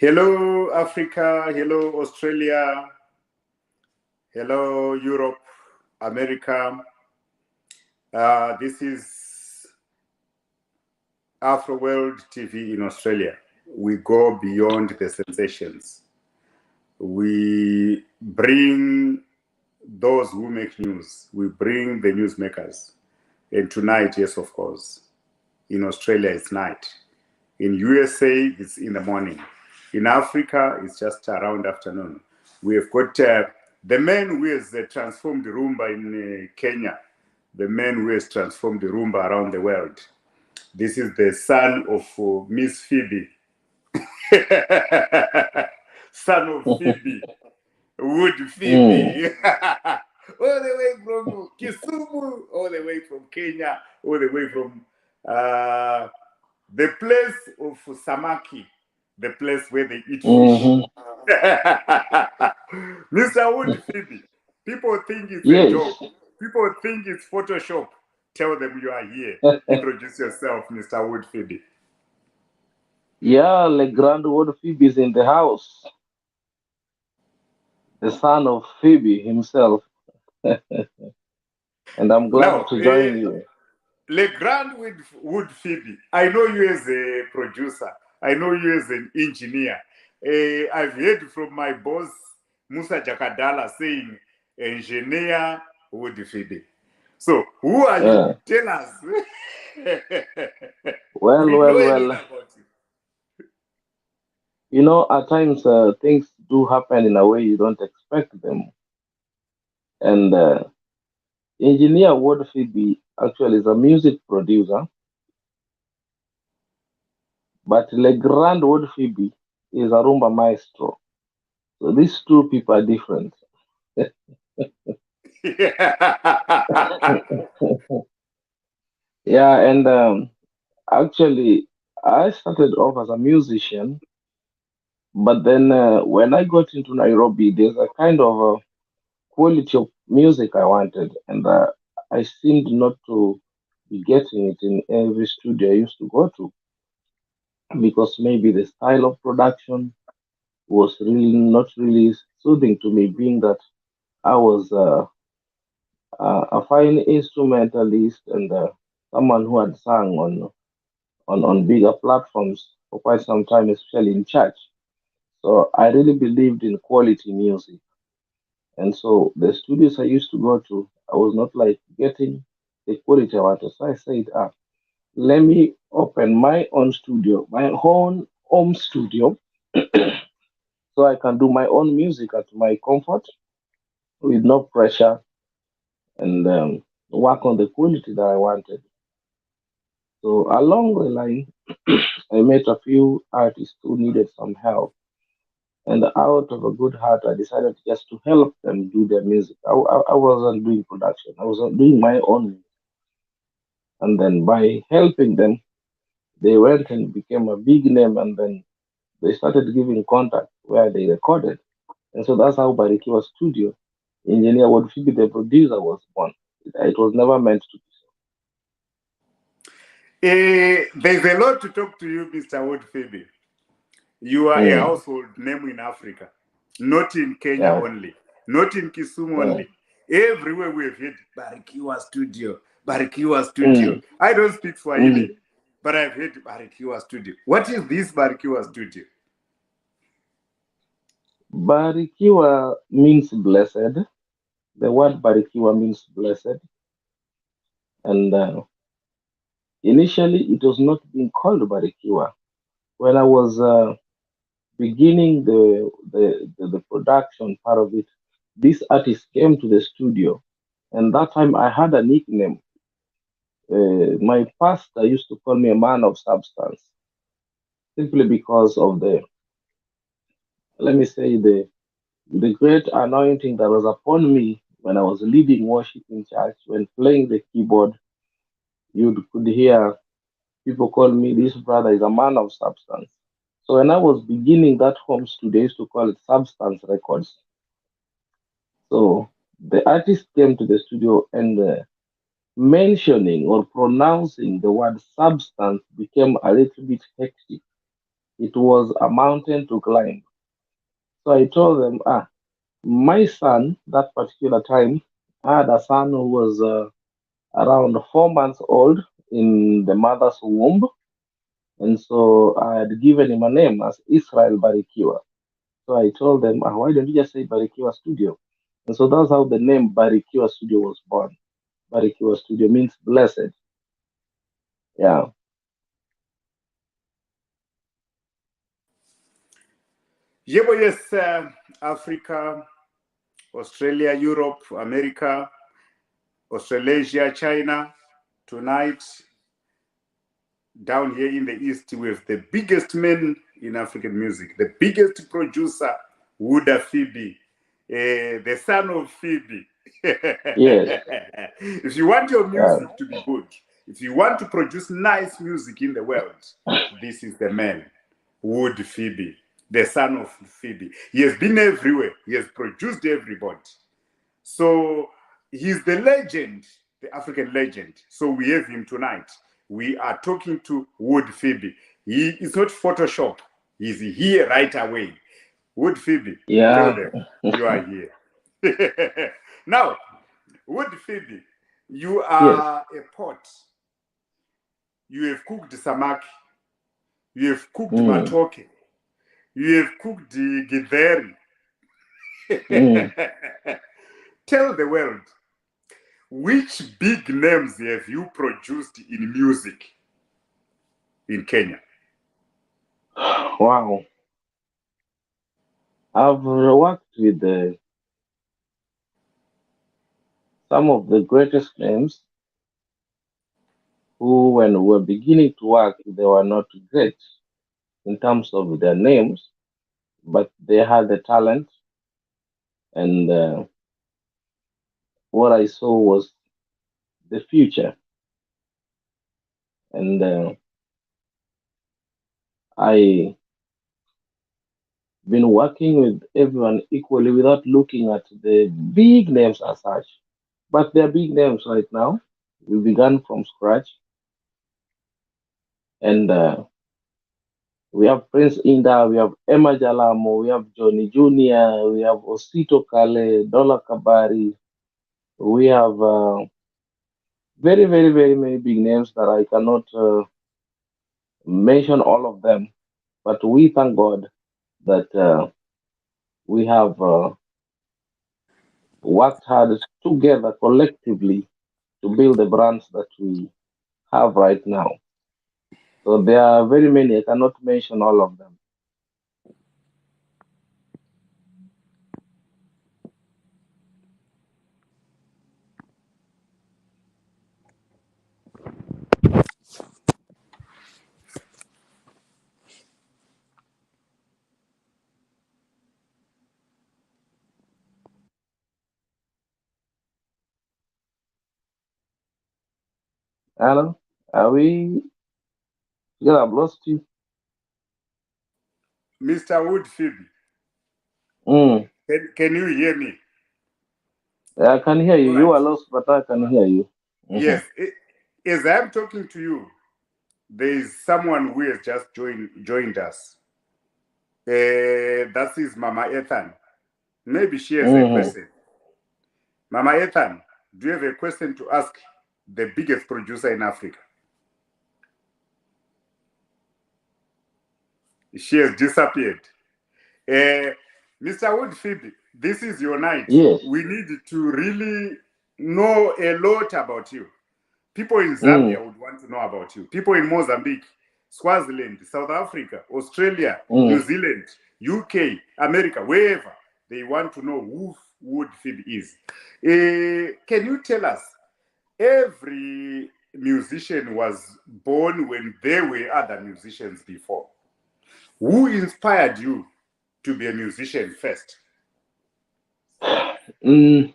Hello, Africa. Hello, Australia. Hello, Europe, America. This is Afro World TV in Australia. We go beyond the sensations. We bring those who make news. We bring the newsmakers. And tonight, yes, of course, in Australia, it's night. In USA, it's in the morning. In Africa, it's just around afternoon. We have got the man who has transformed Rhumba in Kenya, the man who has transformed Rhumba around the world. This is the son of Miss Fibi, son of Fibi, Wuod Fibi. All the way from Kisumu, all the way from Kenya, all the way from the place of Samaki, the place where they eat fish. Mr. Wuod Fibi, people think it's a joke. People think it's Photoshop. Tell them you are here. Introduce yourself, Mr. Wuod Fibi. Yeah, the grand Wuod Fibi is in the house. The son of Fibi himself. And I'm glad to join you. Le Grand Wuod Fibi, I know you as a producer. I know you as an engineer. I've heard from my boss, Musa Jakadala, saying, engineer Wuod Fibi. So, who are you? Tell us. Well. You know, at times things do happen in a way you don't expect them. And engineer Wuod Fibi actually is a music producer, but Le Grand Wuod Fibi is a Rhumba Maestro. So these two people are different. Yeah, and actually, I started off as a musician, but then when I got into Nairobi, there's a kind of quality of music I wanted, and I seemed not to be getting it in every studio I used to go to because maybe the style of production was really not really soothing to me, being that I was a fine instrumentalist and someone who had sung on bigger platforms for quite some time, especially in church. So I really believed in quality music. And so the studios I used to go to, I was not like getting the quality I wanted. So I said, let me open my own studio, my own home studio, so I can do my own music at my comfort with no pressure and work on the quality that I wanted. So along the line, I met a few artists who needed some help. And out of a good heart, I decided just to help them do their music. I wasn't doing production, I was doing my own. And then by helping them, they went and became a big name. And then they started giving contact where they recorded. And so that's how Barikiwa Studio, engineer Wuod Fibi, the producer, was born. It was never meant to be There's a lot to talk to you, Mr. Wuod Fibi. You are a household name in Africa, not in Kenya only, not in Kisumu only. Everywhere we've heard Barikiwa Studio, Barikiwa Studio. I don't speak Swahili, but I've heard Barikiwa Studio. What is this Barikiwa Studio? Barikiwa means blessed. The word Barikiwa means blessed. And initially, it was not being called Barikiwa. When I was beginning the production part of it, this artist came to the studio, and that time I had a nickname. My pastor used to call me a man of substance, simply because of let me say, the great anointing that was upon me when I was leading worship in church, when playing the keyboard. You could hear people call me, this brother is a man of substance. So when I was beginning that home studio, I used to call it Substance Records. So the artist came to the studio and mentioning or pronouncing the word substance became a little bit hectic. it was a mountain to climb. So I told them, my son, that particular time, I had a son who was around 4 months old in the mother's womb. And so I had given him a name as Israel Barikiwa. So I told them, why don't you just say Barikiwa Studio? And so that's how the name Barikiwa Studio was born. Barikiwa Studio means blessed. Yeah. Yebo, yes, Africa, Australia, Europe, America, Australasia, China. Tonight, down here in the East, we have the biggest man in African music, the biggest producer, Wuod Fibi, the son of Fibi. Yes. If you want your Yeah. music to be good, if you want to produce nice music in the world, this is the man, Wuod Fibi, the son of Fibi. He has been everywhere. He has produced everybody. So he's the legend, the African legend. So we have him tonight. We are talking to Wuod Fibi. He is not Photoshop. He's here right away. Wuod Fibi, tell Yeah. them you are here. Now, Wuod Fibi, you Yes. are a pot. You have cooked samaki. You have cooked Mm. matoke. You have cooked the githeri. Mm. Tell the world, which big names have you produced in music in Kenya? Wow. I've worked with some of the greatest names who, when we were beginning to work, they were not great in terms of their names, but they had the talent. And what I saw was the future. And I been working with everyone equally without looking at the big names as such. But they're big names right now. We began from scratch, and we have Prince Inda, we have Emma Jalamo, we have Johnny Jr., we have Osito Kale, Dola Kabari, we have very, very, very many big names that I cannot mention all of them. But we thank God that we have worked hard together collectively to build the brands that we have right now. So there are very many. I cannot mention all of them. Alan, are we? Yeah, I've lost you. Mr. Wuod Fibi, Mm, can you hear me? I can hear you. All You right. are lost, but I can hear you. Hmm. Yes. As I'm talking to you, there is someone who has just joined us. That is Mama Ethan. Maybe she has a Hmm. question. Mama Ethan, do you have a question to ask the biggest producer in Africa? She has disappeared. Uh, Mr. Wuod Fibi, this is your night. Yes. We need to really know a lot about you. People in Mm, Zambia would want to know about you. People in Mozambique, Swaziland, South Africa, Australia, New mm. Zealand, UK, America, wherever, they want to know who Wuod Fibi is. Can you tell us, every musician was born when there were other musicians before. Who inspired you to be a musician first? Mm,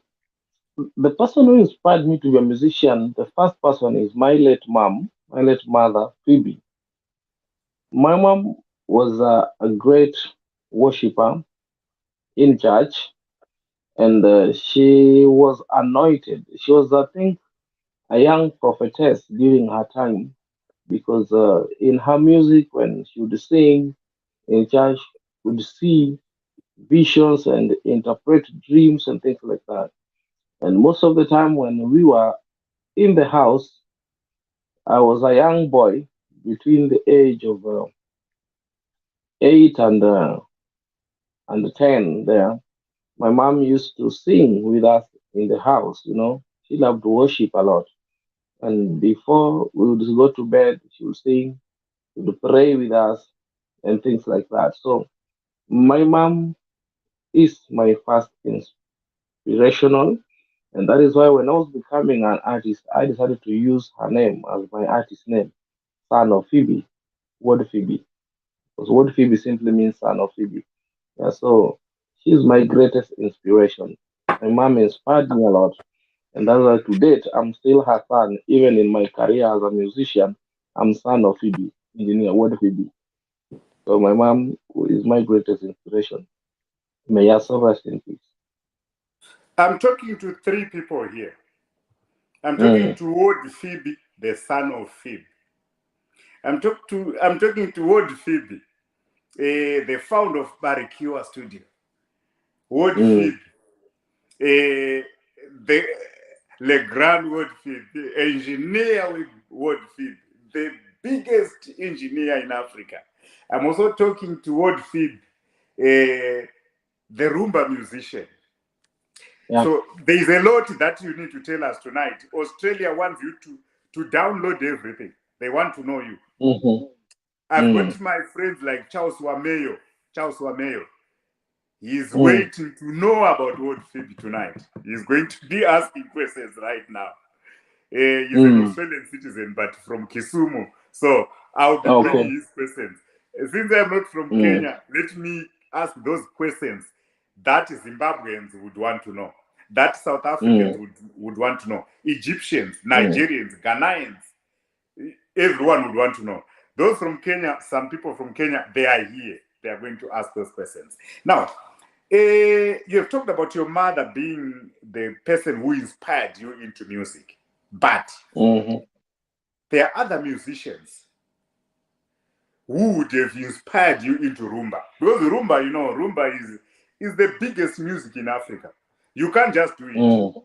the person who inspired me to be a musician, the first person is my late mom, my late mother, Phoebe. My mom was a great worshiper in church, and she was anointed. She was, I think, a young prophetess during her time because in her music, when she would sing, in church would see visions and interpret dreams and things like that. And most of the time when we were in the house, I was a young boy between the age of 8 and 10 there. My mom used to sing with us in the house, you know. She loved to worship a lot. And before we would go to bed, she would sing, she would pray with us and things like that. So my mom is my first inspirational. And that is why when I was becoming an artist, I decided to use her name as my artist name, son of Phoebe, Word Phoebe. Because Word Phoebe simply means son of Phoebe. Yeah, so she's my greatest inspiration. My mom inspired me a lot. And that's why to date, I'm still her son. Even in my career as a musician, I'm son of Phoebe, engineer Word Phoebe. So my mom is my greatest inspiration. May her soul rest in peace. I'm talking to three people here. I'm talking Mm, to Wuod Fibi, the son of Fibi. I'm talking to Wuod Fibi, the founder of Baricua Studio. Wuod mm, Fibi, the Le Grand Wuod Fibi, engineer with Wuod Fibi, the biggest engineer in Africa. I'm also talking to Wuod Fibi, the Rhumba musician. yeah. So there is a lot that you need to tell us tonight. Australia wants you to download everything. They want to know you. Mm-hmm, I've mm, got my friends like Charles Wameyo. Charles Wameyo. He's mm, waiting to know about World Phoebe tonight. He's going to be asking questions right now. He's an mm. Australian citizen, but from Kisumu. So I'll be bringing Okay. his questions. Since I'm not from Mm, Kenya, let me ask those questions that Zimbabweans would want to know, that South Africans mm, would want to know, Egyptians, mm. Nigerians, Ghanaians, everyone would want to know. Those from Kenya, some people from Kenya, they are here. They are going to ask those questions. Now, you have talked about your mother being the person who inspired you into music, but Mm-hmm. there are other musicians who would have inspired you into rumba. Because rumba, you know, rumba is the biggest music in Africa. You can't just do it. Mm.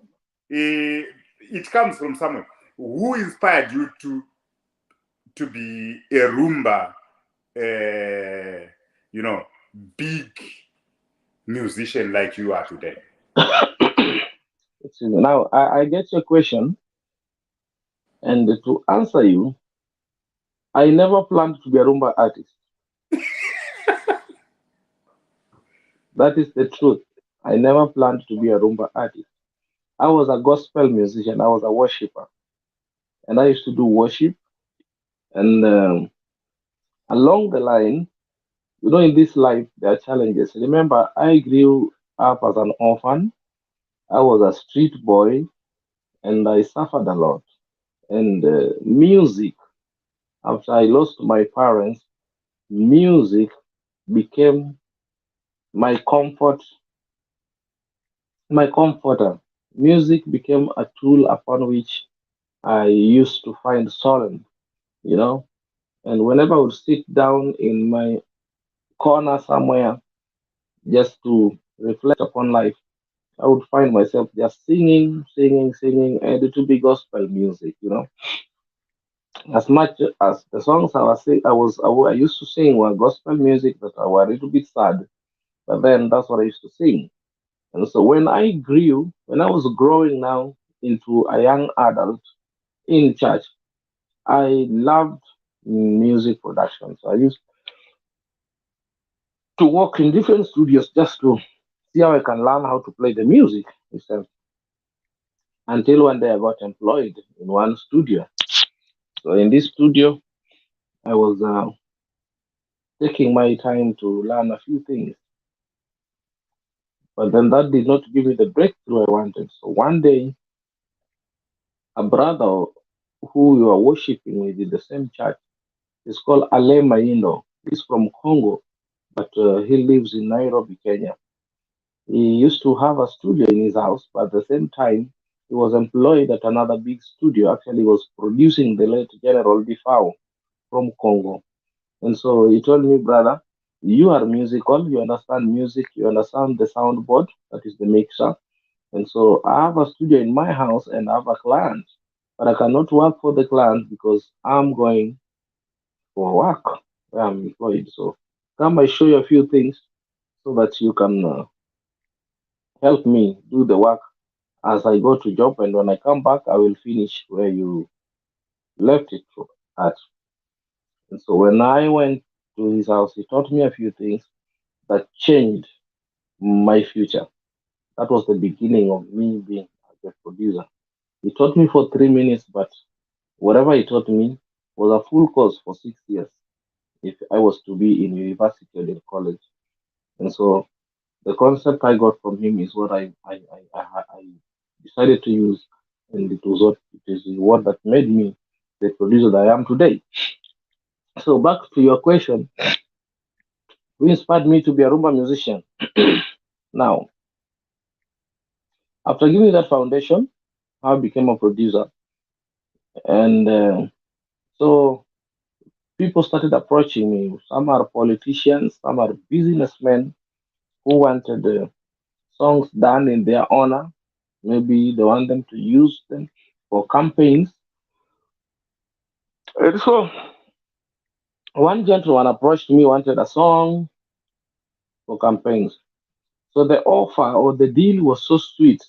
It comes from somewhere. Who inspired you to be a rumba, you know, big musician like you are today? Now, I get your question, and to answer you, I never planned to be a rumba artist. That is the truth. I never planned to be a rumba artist. I was a gospel musician. I was a worshiper, and I used to do worship. And along the line, you know, in this life, there are challenges. Remember, I grew up as an orphan. I was a street boy, and I suffered a lot. And music, after I lost my parents, music became my comfort, my comforter. Music became a tool upon which I used to find solace, you know. And whenever I would sit down in my corner somewhere just to reflect upon life, I would find myself just singing, singing, singing, and it would be gospel music, you know. As much as the songs I was sing, I used to sing were gospel music that were a little bit sad, but then that's what I used to sing. And so when I was growing now into a young adult in church, I loved music production. So I used to work in different studios just to see how I can learn how to play the music itself. Until one day I got employed in one studio. So in this studio, I was taking my time to learn a few things. But then that did not give me the breakthrough I wanted. So one day, a brother who we were worshiping with in the same church is called Ale Maindo. He's from Congo, but he lives in Nairobi, Kenya. He used to have a studio in his house, but at the same time, he was employed at another big studio. Actually, he was producing the late General Defao from Congo. And so he told me, brother, You are musical, you understand music, you understand the soundboard, that is the mixer. And so I have a studio in my house and I have a client, but I cannot work for the client because I'm going for work where I'm employed. So come, I show you a few things so that you can help me do the work as I go to job. And when I come back, I will finish where you left it at. And so when I went to his house, he taught me a few things that changed my future. That was the beginning of me being a producer. He taught me for 3 minutes, but whatever he taught me was a full course for 6 years if I was to be in university or in college. And so the concept I got from him is what I decided to use, and it is what that made me the producer that I am today. So back to your question, who inspired me to be a Rhumba musician? Now, after giving that foundation, I became a producer, and so people started approaching me. Some are politicians, some are businessmen who wanted songs done in their honor. Maybe they want them to use them for campaigns. And so one gentleman approached me, wanted a song for campaigns. So the offer or the deal was so sweet.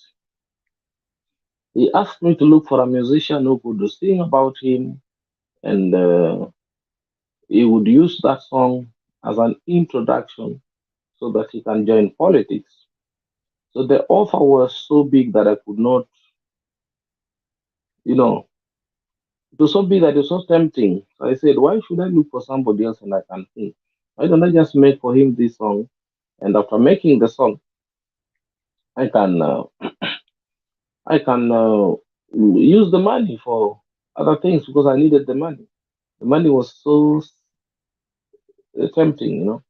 He asked me to look for a musician who could sing about him, and he would use that song as an introduction so that he can join politics. So the offer was so big that I could not, you know, it was so big that it was so tempting. So I said, why should I look for somebody else and I can sing? Why don't I just make for him this song? And after making the song, I can I can use the money for other things because I needed the money. The money was so tempting, you know.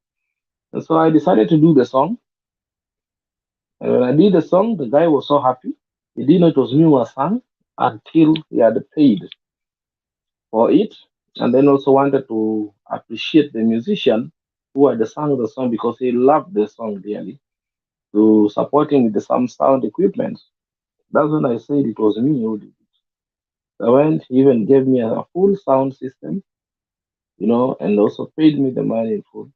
And so I decided to do the song. And when I did the song, the guy was so happy. He didn't know it was me who sang until he had paid for it, and then also wanted to appreciate the musician who had sung the song because he loved the song dearly to support him with the some sound equipment. That's when I said it was me who did it. I went, he even gave me a full sound system, you know, and also paid me the money in full.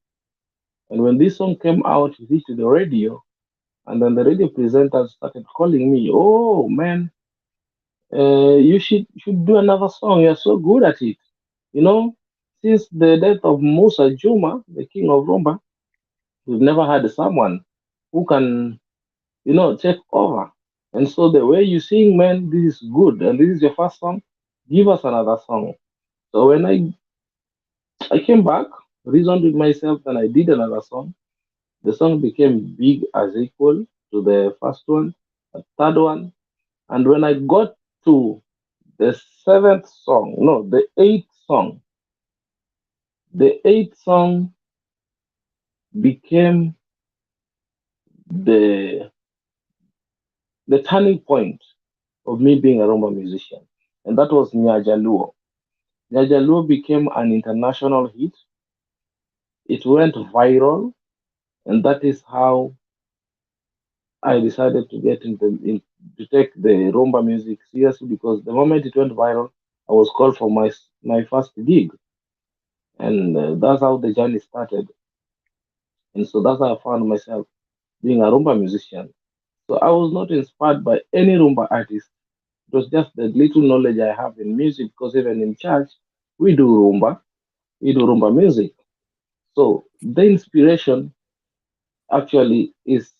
And when this song came out, it reached the radio, and then the radio presenters started calling me, "Oh man, you should do another song. You're so good at it." You know, since the death of Musa Juma, the king of Rhumba, we've never had someone who can, take over. And so the way you sing, man, this is good. And this is your first song. Give us another song. So when I came back, reasoned with myself, and I did another song. The song became big as equal to the first one, the third one. And when I got to the seventh song, no, the eighth song became the the turning point of me being a Roma musician, and that was Nyajaluo. Nyajaluo became an international hit. It went viral, and that is how I decided to to take the rumba music seriously because the moment it went viral, I was called for my first gig, and that's how the journey started. And so that's how I found myself being a rumba musician. So I was not inspired by any rumba artist. It was just the little knowledge I have in music because even in church we do rumba music. So the inspiration actually is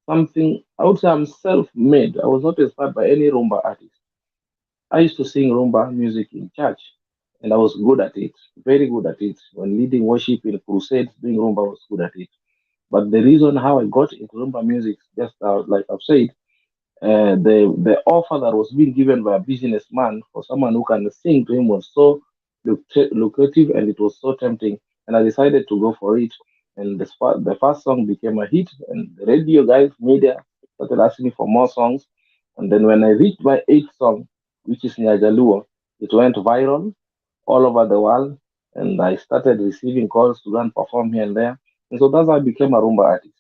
something I would say I'm self-made. I was not inspired by any rumba artist. I used to sing rumba music in church, and I was good at it, very good at it. When leading worship in crusades, doing rumba, I was good at it. But the reason how I got into rumba music, just like I've said, the offer that was being given by a businessman for someone who can sing to him was so lucrative and it was so tempting, and I decided to go for it. And the first song became a hit, and the radio guys, media started asking me for more songs. And then when I reached my eighth song, which is Nyajaluo, it went viral all over the world, and I started receiving calls to go and perform here and there. And so that's how I became a Rhumba artist.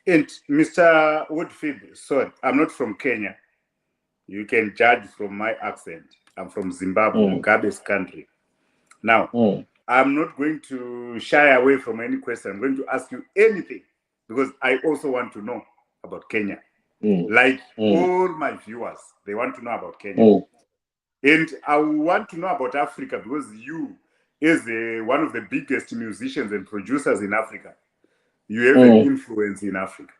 And Mr. Woodfield, sorry, I'm not from Kenya. You can judge from my accent. I'm from Zimbabwe, Mugabe's country. Now, I'm not going to shy away from any question. I'm going to ask you anything because I also want to know about Kenya. Like all my viewers, they want to know about Kenya. And I want to know about Africa because you, as one of the biggest musicians and producers in Africa, you have an influence in Africa.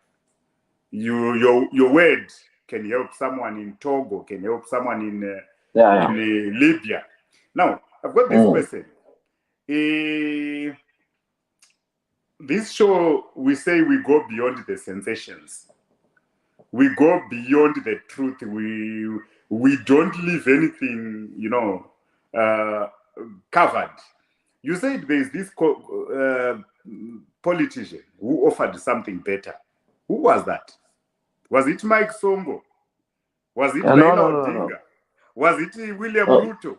Your word can help someone in Togo, can help someone in Libya. Now, I've got this question. This show, we say we go beyond the sensations. We go beyond the truth. We don't leave anything, covered. You said there's this politician who offered something better. Who was that? Was it Mike Songo? Was it Raila Odinga? No. Was it William Ruto?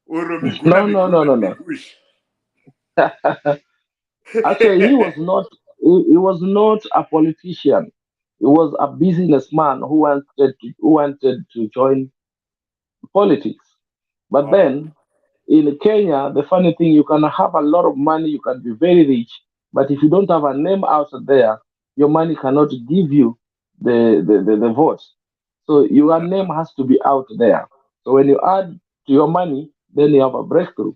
Or No. Actually, he was not. He was not a politician. He was a businessman who wanted to join politics. But then, in Kenya, the funny thing, you can have a lot of money, you can be very rich, but if you don't have a name out there, your money cannot give you the votes. So your name has to be out there. So when you add to your money, then you have a breakthrough.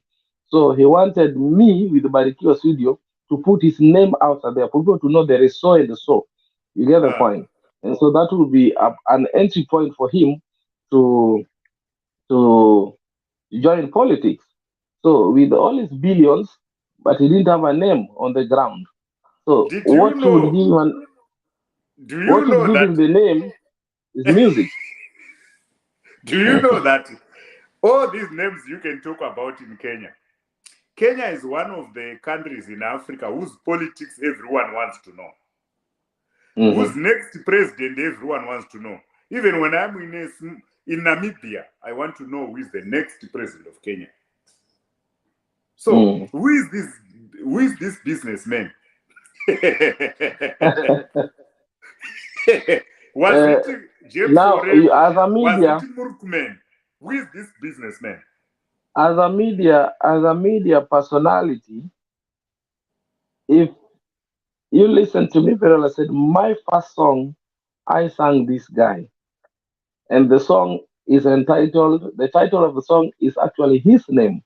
So he wanted me with the Barikiwa Studio to put his name out there for people to know there is so and so. You get the point? And so that will be an entry point for him to to join politics. So with all his billions, but he didn't have a name on the ground. So what would give him the name is music. Do you know that all these names you can talk about in Kenya? Kenya is one of the countries in Africa whose politics everyone wants to know. Who's next president everyone wants to know. Even when I'm in Namibia, I want to know who is the next president of Kenya. So who is this businessman? Was it James Orego? As a media, was it Murkman? Who is this businessman? As a media personality, if you listen to me very well, I said my first song, I sang this guy, and the song is entitled. The title of the song is actually his name.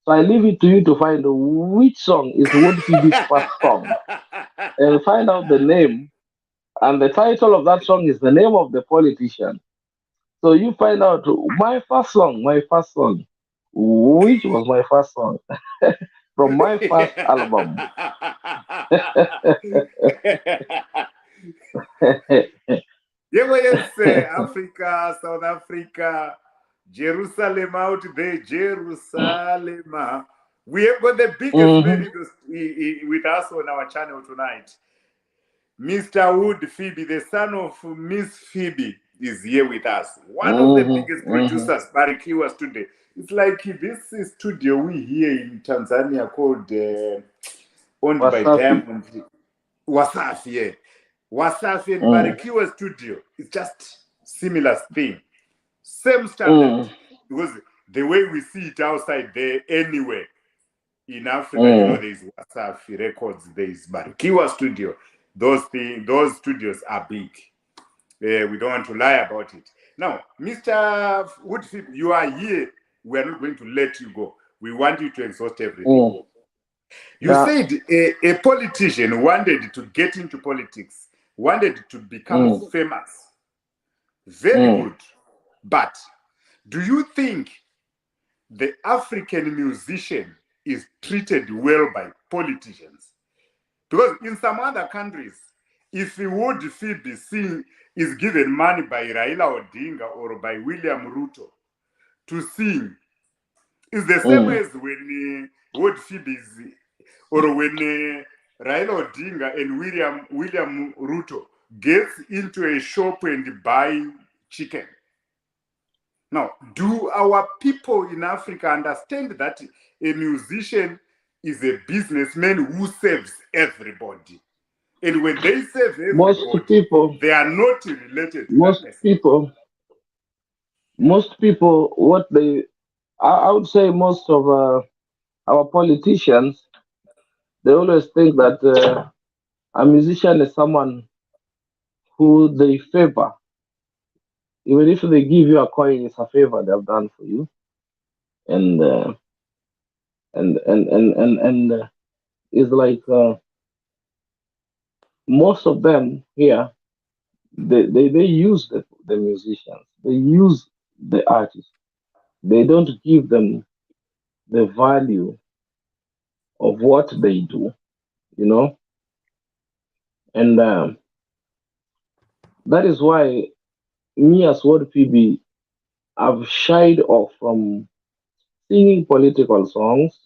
So I leave it to you to find which song is Wuod Fibi's first song, and find out the name. And the title of that song is the name of the politician. So you find out my first song, which was my first song from my first album. Yes, Africa, South Africa, Jerusalem out there, Jerusalem. We have got the biggest man with us on our channel tonight. Mr. Wuod Fibi, the son of Miss Fibi, is here with us. One of the biggest producers, Barikiwa Studio. It's like this studio we here in Tanzania called owned by Diamond. Wasafi, yeah. Wasafi and Barikiwa Studio. It's just similar thing. Same standard. Because the way we see it outside there, anywhere in Africa, there is Wasafi Records, there is Barikiwa Studio. Those studios are big. We don't want to lie about it. Now, Mr. Woodfield, you are here. We are not going to let you go. We want you to exhaust everything. You said a politician wanted to get into politics, wanted to become famous. Very good. But do you think the African musician is treated well by politicians? Because in some other countries, if Wuod Fibi is given money by Raila Odinga or by William Ruto to sing, it's the same as when Wuod Fibi is, or when Raila Odinga and William Ruto gets into a shop and buy chicken. Now, do our people in Africa understand that a musician is a businessman who serves everybody. And when they serve Most everybody, people, they are not related to that most person. people, most people, what they, I would say most of our politicians, they always think that a musician is someone who they favor. Even if they give you a coin, it's a favor they've done for you. And it's like most of them here, they use the musicians, they use the artists. They don't give them the value of what they do, you know. And that is why me as Word Phoebe, I've shied off from singing political songs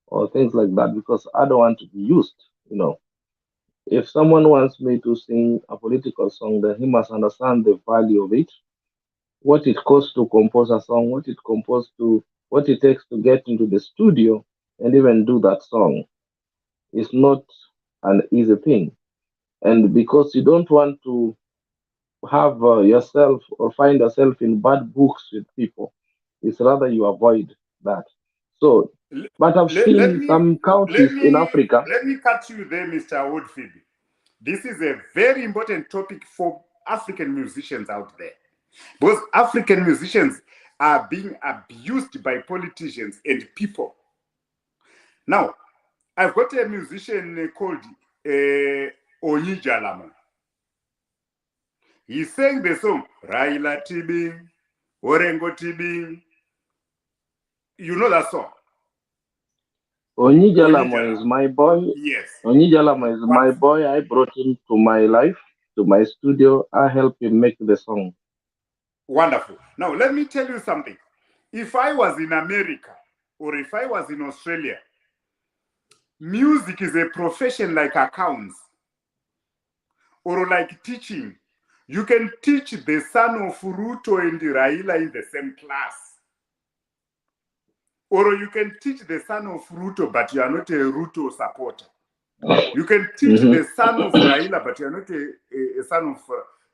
or things like that because I don't want to be used, you know. If someone wants me to sing a political song, then he must understand the value of it, what it costs to compose a song, what it takes to get into the studio and even do that song. It's not an easy thing. And because you don't want to have yourself or find yourself in bad books with people, it's rather you avoid that. So, but I've Let, let seen me some let countries in me Africa. let me cut you there, Mr. Woodfield. This is a very important topic for African musicians out there. Because African musicians are being abused by politicians and people. Now, I've got a musician called Onyijalamo. He sang the song Raila Tibing, Orengo Tibing. You know that song? Onijalamo is Onyijalamo. my boy. Yes. Onijalamo is my Wonderful. boy. I brought him to my life, to my studio. I helped him make the song. Wonderful. Now, let me tell you something. If I was in America or if I was in Australia, music is a profession like accounts or like teaching. You can teach the son of Ruto and Raila in the same class. Or you can teach the son of Ruto, but you are not a Ruto supporter. You can teach Hmm. the son of Raila, but you are not a son of,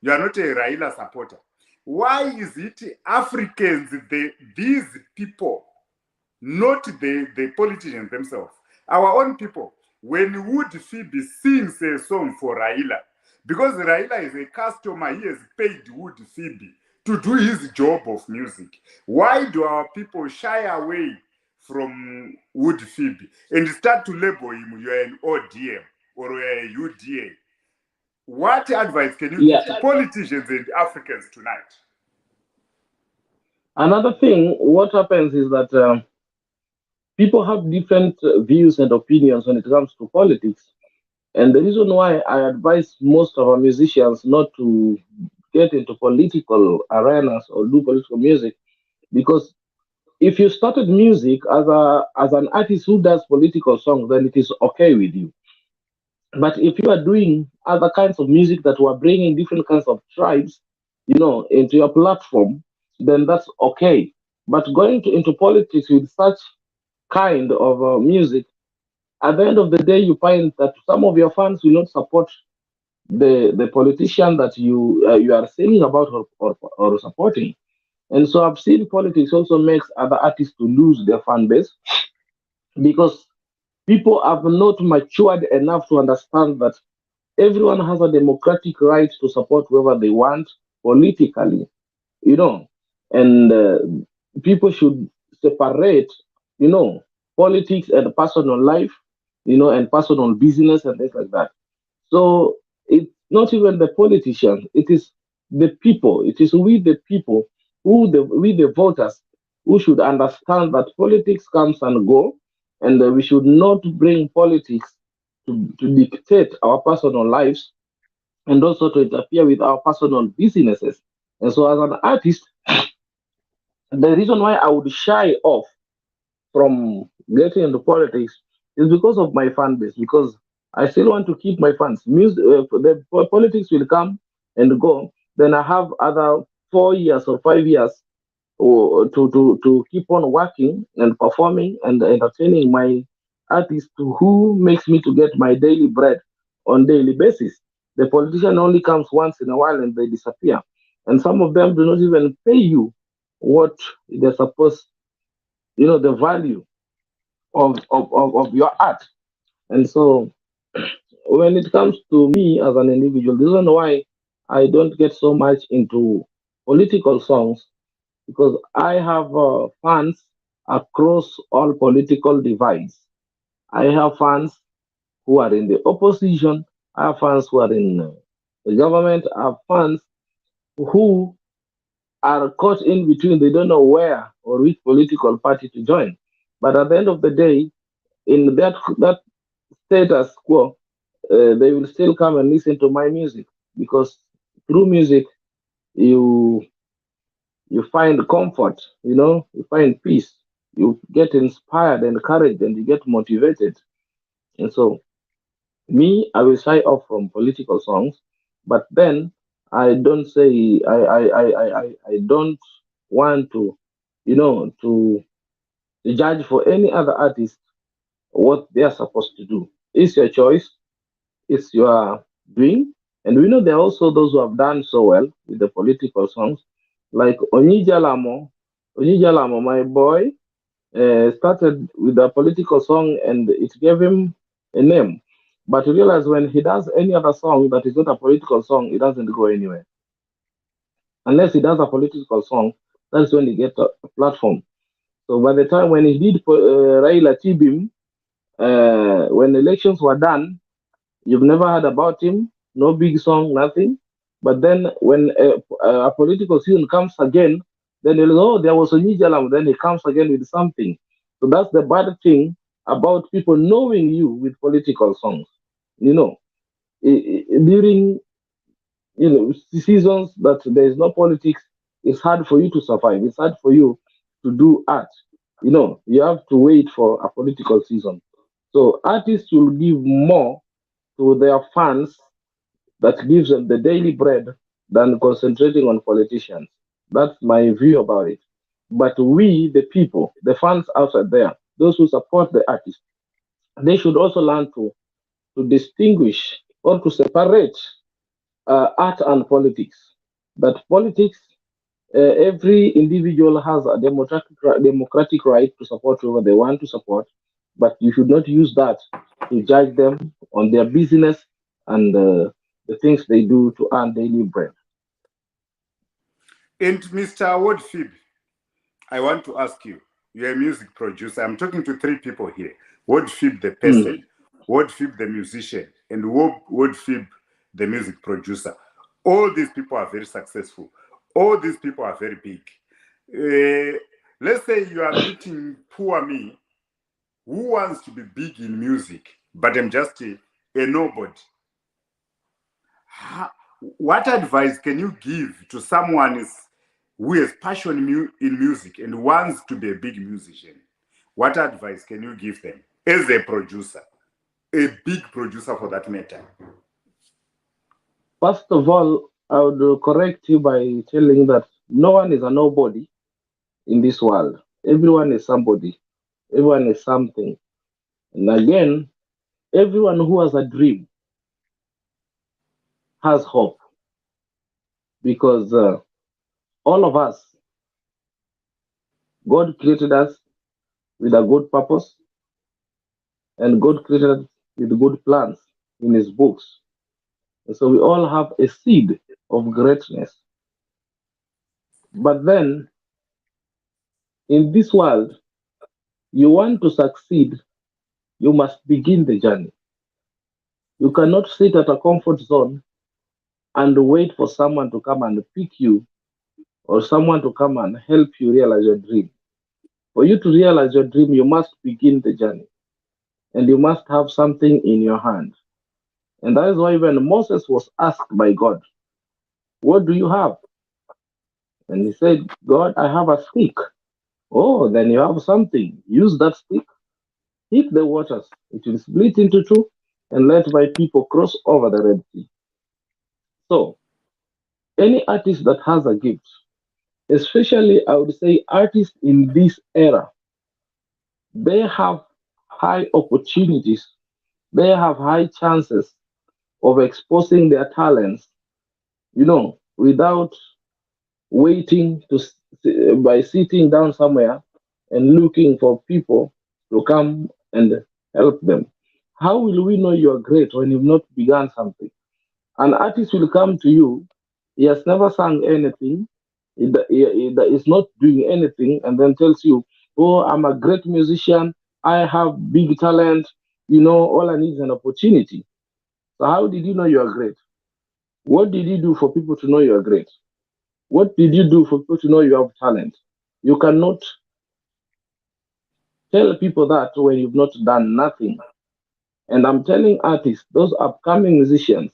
you are not a Raila supporter. Why is it Africans, these people, not the politicians themselves, our own people, when Wuod Fibi sings a song for Raila, because Raila is a customer, he has paid Wuod Fibi to do his job of music. Why do our people shy away from Wuod Fibi and start to label him, you're an ODM or you're a UDA? What advice can you Yeah. give to politicians and Africans tonight? Another thing, what happens is that people have different views and opinions when it comes to politics. And the reason why I advise most of our musicians not to get into political arenas or do political music, because if you started music as an artist who does political songs, then it is okay with you. But if you are doing other kinds of music that were bringing different kinds of tribes, into your platform, then that's okay. But going into politics with such kind of music, at the end of the day, you find that some of your fans will not support the politician that you are singing about or supporting. And so I've seen politics also makes other artists to lose their fan base because people have not matured enough to understand that everyone has a democratic right to support whoever they want politically, you know, and people should separate, you know, politics and personal life, and personal business and things like that. So it's not even the politicians, it is the people, it is we the people, we the voters, who should understand that politics comes and go, and we should not bring politics to dictate our personal lives and also to interfere with our personal businesses. And so, as an artist, the reason why I would shy off from getting into politics is because of my fan base. Because I still want to keep my fans. Politics will come and go. Then I have other 4 years or 5 years to keep on working and performing and entertaining my artist who makes me to get my daily bread on daily basis. The politician only comes once in a while and they disappear. And some of them do not even pay you what they're supposed, the value of your art. And so when it comes to me as an individual, the reason why I don't get so much into political songs because I have fans across all political divides. I have fans who are in the opposition. I have fans who are in the government. I have fans who are caught in between. They don't know where or which political party to join. But at the end of the day, in that status quo, they will still come and listen to my music because through music you you find comfort, you find peace, you get inspired, encouraged, and you get motivated. And so me, I will shy off from political songs, but then I don't say I don't want to judge for any other artist what they are supposed to do. It's your choice, it's your doing. And we know there are also those who have done so well with the political songs, like Onijalamo, my boy, started with a political song and it gave him a name. But you realize when he does any other song that is not a political song, it doesn't go anywhere. Unless he does a political song, that's when he gets a platform. So by the time when he did Raila Tibim, when elections were done, you've never heard about him, no big song, nothing. But then when a political season comes again, then you'll oh, there was a Nijalam, then he comes again with something. So that's the bad thing about people knowing you with political songs. You know, during seasons that there is no politics, it's hard for you to survive. It's hard for you to do art. You have to wait for a political season. So artists will give more to their fans that gives them the daily bread than concentrating on politicians. That's my view about it. But we, the people, the fans outside there, those who support the artist, they should also learn to distinguish or to separate art and politics. That politics, every individual has a democratic right to support whoever they want to support, but you should not use that to judge them on their business and the things they do to earn daily bread. And Mr. Wuod Fibi, I want to ask you, you're a music producer. I'm talking to three people here. Wuod Fibi, the Mm. person, Wuod Fibi, the musician, and Wuod Fibi, the music producer. All these people are very successful. All these people are very big. Let's say you are meeting poor me, who wants to be big in music, but I'm just a nobody. What advice can you give to someone who has passion in music and wants to be a big musician? What advice can you give them as a producer, a big producer for that matter? First of all, I would correct you by telling that no one is a nobody in this world. Everyone is somebody. Everyone is something. And again, everyone who has a dream has hope because all of us, God created us with a good purpose and God created us with good plans in His books. And so we all have a seed of greatness. But then in this world, you want to succeed, you must begin the journey. You cannot sit at a comfort zone and wait for someone to come and pick you or someone to come and help you realize your dream. For you to realize your dream, you must begin the journey and you must have something in your hand. And that is why when Moses was asked by God, what do you have? And he said, God, I have a stick. Oh, then you have something. Use that stick, hit the waters, it will split into two, and let my people cross over the Red Sea. So, any artist that has a gift, especially I would say artists in this era, they have high opportunities, they have high chances of exposing their talents, without waiting by sitting down somewhere and looking for people to come and help them. How will we know you are great when you've not begun something? An artist will come to you, he has never sung anything, he is not doing anything, and then tells you, "Oh, I'm a great musician, I have big talent, all I need is an opportunity." So, how did you know you are great? What did you do for people to know you are great? What did you do for people to know you have talent? You cannot tell people that when you've not done nothing. And I'm telling artists, those upcoming musicians,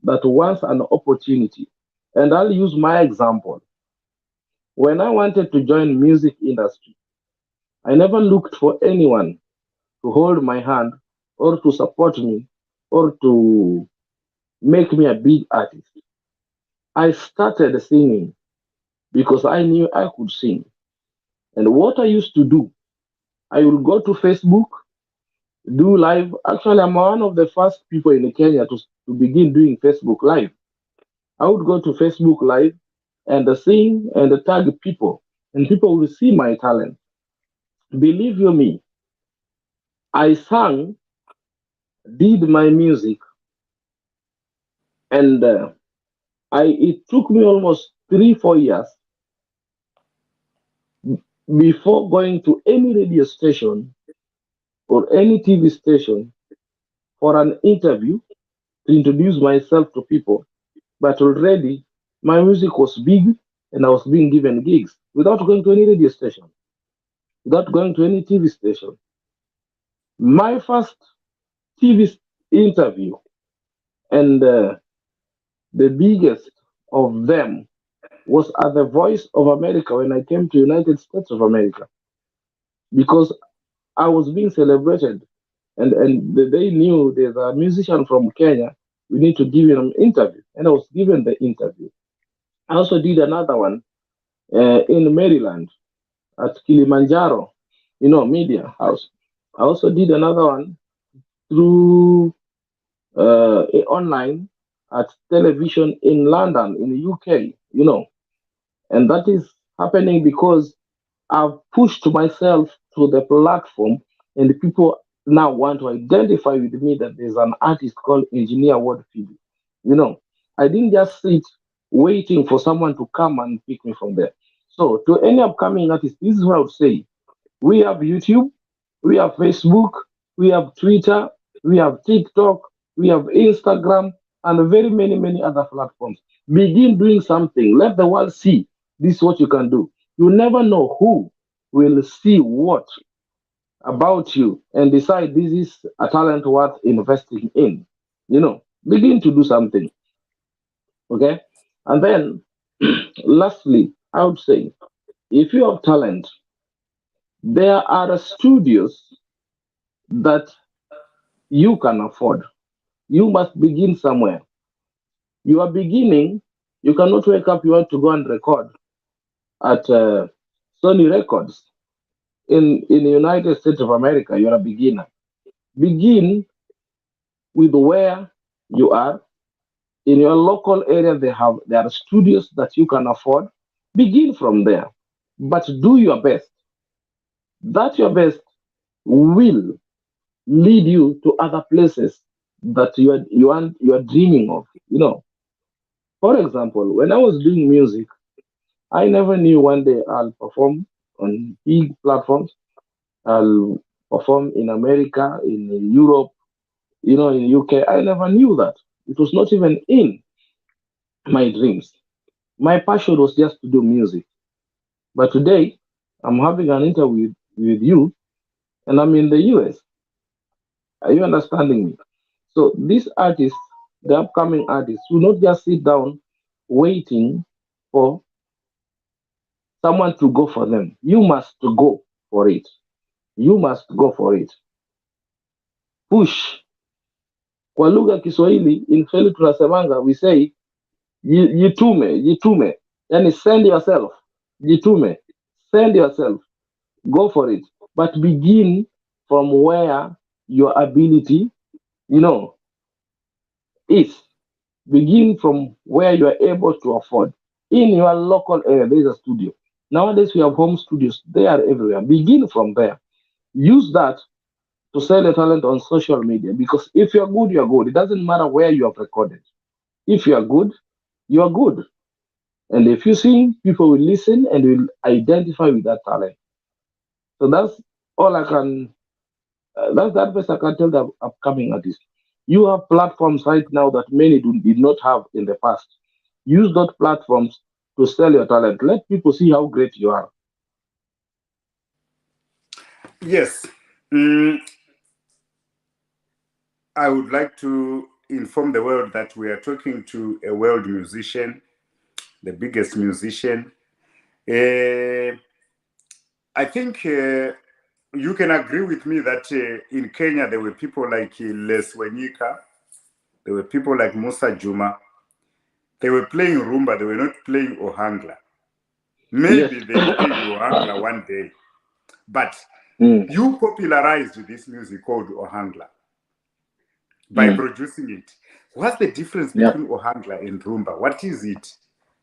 that wants an opportunity. And I'll use my example. When I wanted to join music industry, I never looked for anyone to hold my hand or to support me or to make me a big artist. I started singing because I knew I could sing. And what I used to do, I will go to Facebook, do live. Actually, I'm one of the first people in Kenya to begin doing Facebook live. I would go to Facebook live and sing and tag people, and people will see my talent. Believe you me, I sang, did my music, and I it took me almost 3 4 years before going to any radio station or any TV station for an interview to introduce myself to people. But already my music was big and I was being given gigs without going to any radio station, without going to any TV station. My first TV interview and the biggest of them was at the Voice of America when I came to United States of America because I was being celebrated and they knew there's a musician from Kenya. We need to give him an interview, and I was given the interview. I also did another one in Maryland at Kilimanjaro, Media House. I also did another one through online at television in London, in the UK, and that is happening because I've pushed myself to the platform, and the people now want to identify with me that there's an artist called Engineer Ward Fibi. You know, I didn't just sit waiting for someone to come and pick me from there. So, to any upcoming artist, this is what I would say: we have YouTube, we have Facebook, we have Twitter, we have TikTok, we have Instagram, and very many other platforms. Begin doing something. Let the world see this is what you can do. You never know who will see what about you and decide this is a talent worth investing in. Begin to do something. Okay. And then, lastly, I would say if you have talent, there are studios that you can afford. You must begin somewhere. You are beginning, you cannot wake up, you want to go and record at Sony Records in the United States of America. You're a beginner. Begin with where you are. In your local area, there are studios that you can afford. Begin from there, but do your best. That your best will lead you to other places that you are dreaming of. For example, when I was doing music, I never knew one day I'll perform on big platforms. I'll perform in America, in Europe, in UK. I never knew that. It was not even in my dreams. My passion was just to do music. But today, I'm having an interview with you, and I'm in the US. Are you understanding me? So these artists, the upcoming artists, will not just sit down waiting for someone to go for them. You must go for it. You must go for it. Push. Kwa lugha ya Kiswahili, in Kiswahili tunasemanga, we say jitume. Yani send yourself. Jitume. Send yourself. Go for it. But begin from where your ability, you know, is. Begin from where you are able to afford. In your local area, there is a studio. Nowadays, we have home studios. They are everywhere. Begin from there. Use that to sell your talent on social media because if you're good, you're good. It doesn't matter where you have recorded. If you are good, you are good. And if you sing, people will listen and will identify with that talent. So that's all I can. That's the advice I can tell the upcoming artists. You have platforms right now that many did not have in the past. Use those platforms to sell your talent. Let people see how great you are. Yes. Mm, I would like to inform the world that we are talking to a world musician, the biggest musician. Uh, I think you can agree with me that in Kenya there were people like Les Wenyika, there were people like Musa Juma. They were playing Rhumba, they were not playing Ohangla. Yes. Maybe they played Ohangla one day, but Mm, you popularized this music called Ohangla by mm, producing it. What's the difference yeah. between Ohangla and Rumba? What is it?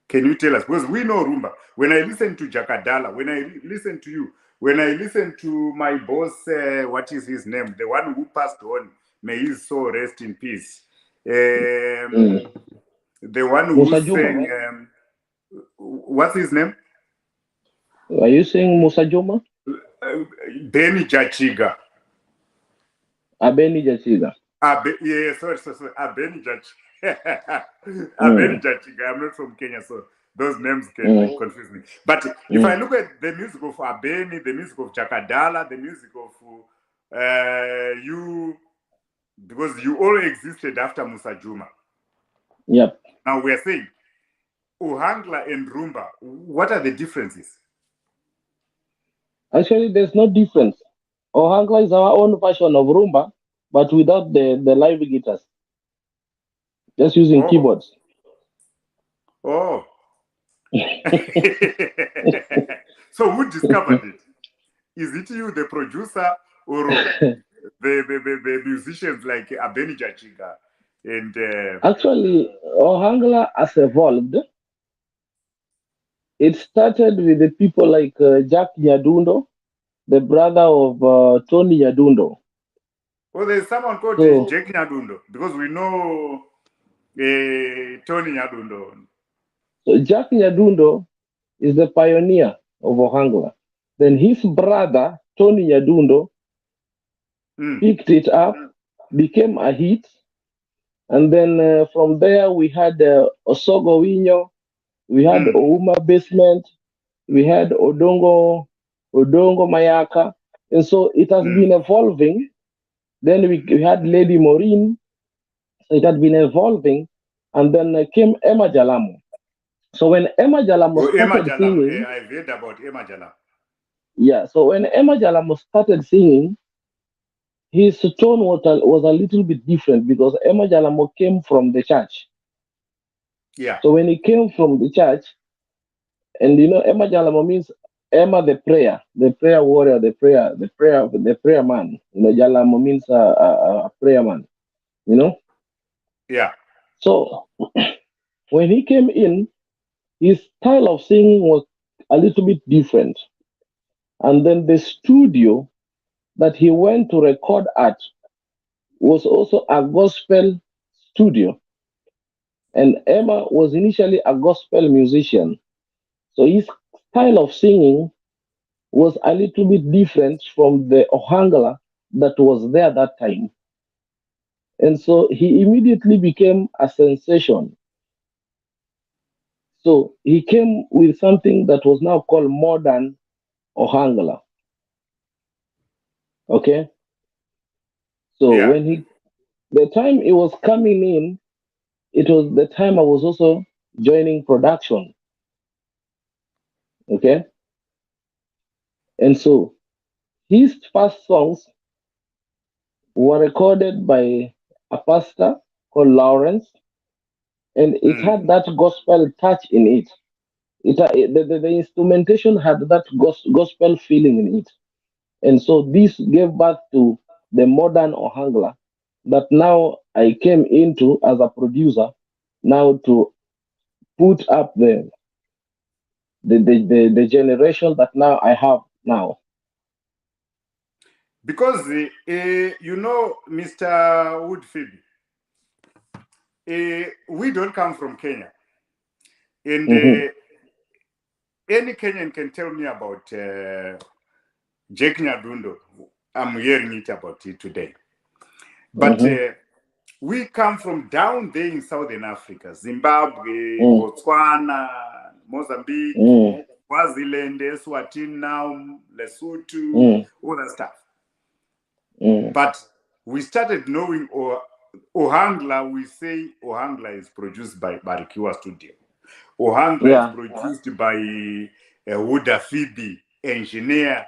Can you tell us? Because we know Rumba. When I listen to Jakadala, when I listen to you, when I listen to my boss, what is his name? The one who passed on, may his soul rest in peace. Mm. The one who Musa Juma. sang, what's his name? Are you saying Musa Juma? Benny Jachiga. Abeni Jachiga. Yeah, sorry. Abeni Jachiga. Abeni Mm, Jachiga. I'm not from Kenya, so those names can mm, confuse me. But if I mm. look at the music of Abeni, the music of Jakadala, the music of you, because you all existed after Musa Juma. Yep. Now we are saying Uhangla and Rumba. What are the differences? Actually, there's no difference. Ohangla is our own version of Rumba, but without the live guitars, just using Oh, keyboards. oh. So who discovered it? Is it you, the producer, or the musicians like Abeni Jachiga? And Actually, Ohangla has evolved. It started with the people like Jack Nyadundo, the brother of Tony Nyadundo. well, there's someone called So, Jake Nyadundo because we know Tony Nyadundo. so Jack Nyadundo is the pioneer of Ohangla. Then his brother, Tony Nyadundo, Mm, picked it up, became a hit, and then from there we had Osogo Winyo, we had mm, Ouma Basement, we had Odongo Mayaka, and so it has mm. been evolving. Then we had Lady Maureen, so it had been evolving, and then came Emma Jalamo. So when Emma Jalamo Oh, Emma started Jalam. singing, I've heard about Emma Jalam. yeah, so when Emma Jalamo started singing, his tone was a little bit different because Emma Jalamo came from the church. Yeah. So when he came from the church, and Emma Jalamo means Emma the prayer warrior, the prayer man. Jalamo means a prayer man. You know. Yeah. So when he came in, his style of singing was a little bit different, and then the studio that he went to record at was also a gospel studio, and Emma was initially a gospel musician. So his style of singing was a little bit different from the Ohangla that was there that time. And so he immediately became a sensation. So he came with something that was now called modern Ohangla. Okay. So Yeah. the time he was coming in, it was the time I was also joining production. Okay. And so his first songs were recorded by a pastor called Lawrence, and it Mm. had that gospel touch in it. The instrumentation had that gospel feeling in it. And so this gave birth to the modern Ohangla that now I came into as a producer now to put up the generation that now I have now. Because Mr. Wuod Fibi, we don't come from Kenya, and Hmm. any Kenyan can tell me about Jake Nyadundo. I'm hearing it about it today, but Hmm. we come from down there in Southern Africa, Zimbabwe, Mm. Botswana, Mozambique, Mm. Swaziland, Eswatini now, Lesotho, Mm. all that stuff. Mm. But we started knowing Ohangla. We say Ohangla is produced by Barikiwa Studio. Ohangla is Yeah. produced by Wuod Fibi, engineer,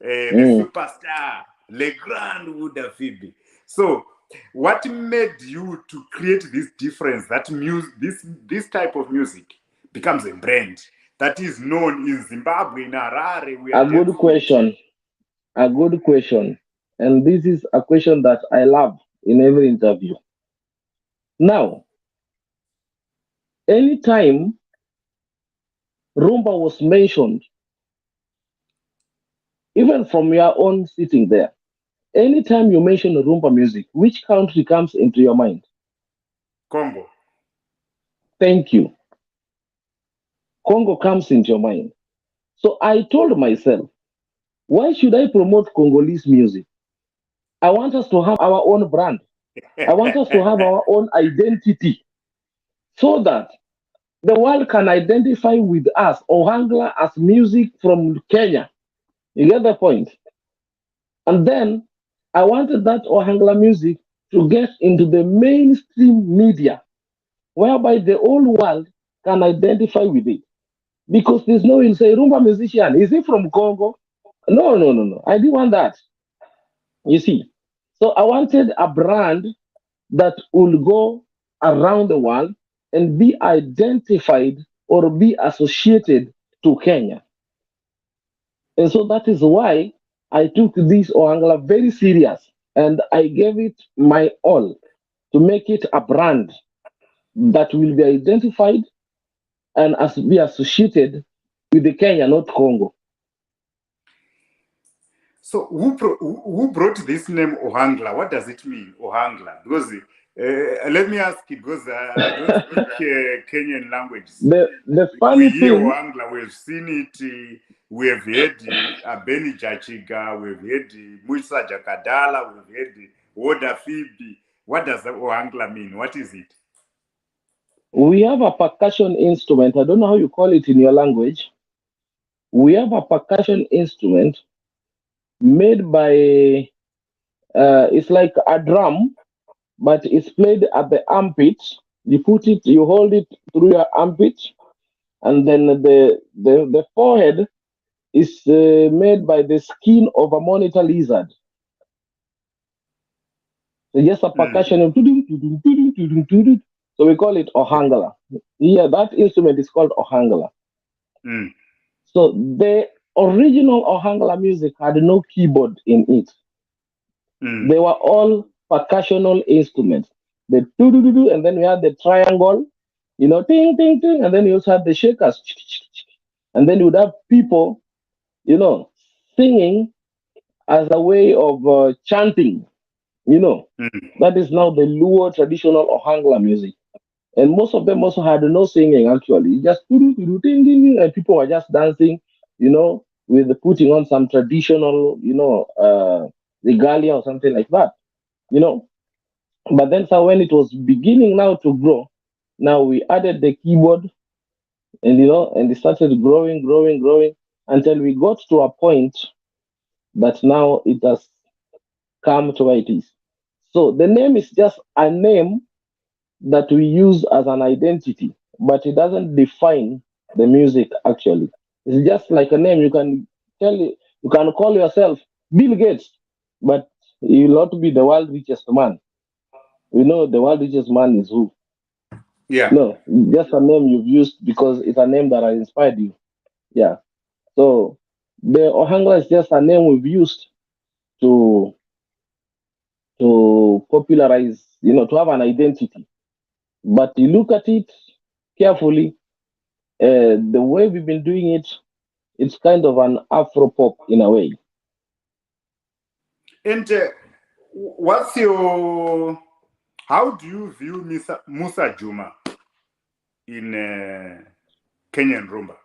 the Mm. superstar, Le Grand Wuod Fibi. So, what made you to create this difference? That this type of music becomes a brand that is known in Zimbabwe, in Harare. We A are good dancing it. question. A good question. And this is a question that I love in every interview. Now, anytime Rumba was mentioned, even from your own sitting there, anytime you mention Rumba music, which country comes into your mind? Congo. Thank you. Congo comes into your mind. So I told myself, why should I promote Congolese music? I want us to have our own brand. I want us to have our own identity so that the world can identify with us, Ohangla, as music from Kenya. You get the point? And then I wanted that Ohangla music to get into the mainstream media, whereby the whole world can identify with it. Because there's no, you'll say, Rumba musician, is he from Congo? No, no, no, no. I didn't want that. You see. So I wanted a brand that will go around the world and be identified or be associated to Kenya. And so that is why I took this Ohangla very serious and I gave it my all to make it a brand that will be identified and as be associated with the Kenya, not Congo. So who brought this name Ohangla? What does it mean, Ohangla? Because let me ask you, because I don't speak Kenyan languages. The We funny hear thing, Ohangla, we've seen it, we have heard Abeni Jachiga, we've heard Musa Jakadala, we've heard Wuod Fibi. What does Ohangla mean? What is it? we have a percussion instrument. I don't know how you call it in your language. We have a percussion instrument made by, it's like a drum, but it's played at the armpit. You put it, you hold it through your armpit, and then the forehead is made by the skin of a monitor lizard. So just a Mm, percussion. So we call it ohangala. Yeah, that instrument is called ohangala. mm, So the original ohangala music had no keyboard in it. mm, They were all percussional instruments. The do, and then we had the triangle, ting ting ting, and then you also had the shakers, and then you would have people, you know, singing as a way of chanting. You know, mm. that is now the Luo traditional Ohangla music. And most of them also had no singing actually, just ding, ding, ding, and people were just dancing, with putting on some traditional, regalia or something like that, you know. But then, so when it was beginning now to grow, now we added the keyboard, and and it started growing, growing, growing until we got to a point that now it has come to where it is. So the name is just a name that we use as an identity, but it doesn't define the music actually. It's just like a name. You can call yourself Bill Gates, but you will not be the world richest man. We know the world richest man is who? Yeah. No, just a name you've used because it's a name that has inspired you. Yeah. So The Ohangla is just a name we've used to popularize, to have an identity. But you look at it carefully, the way we've been doing it, it's kind of an Afro pop in a way. And what's your, how do you view Musa Juma in Kenyan Rhumba?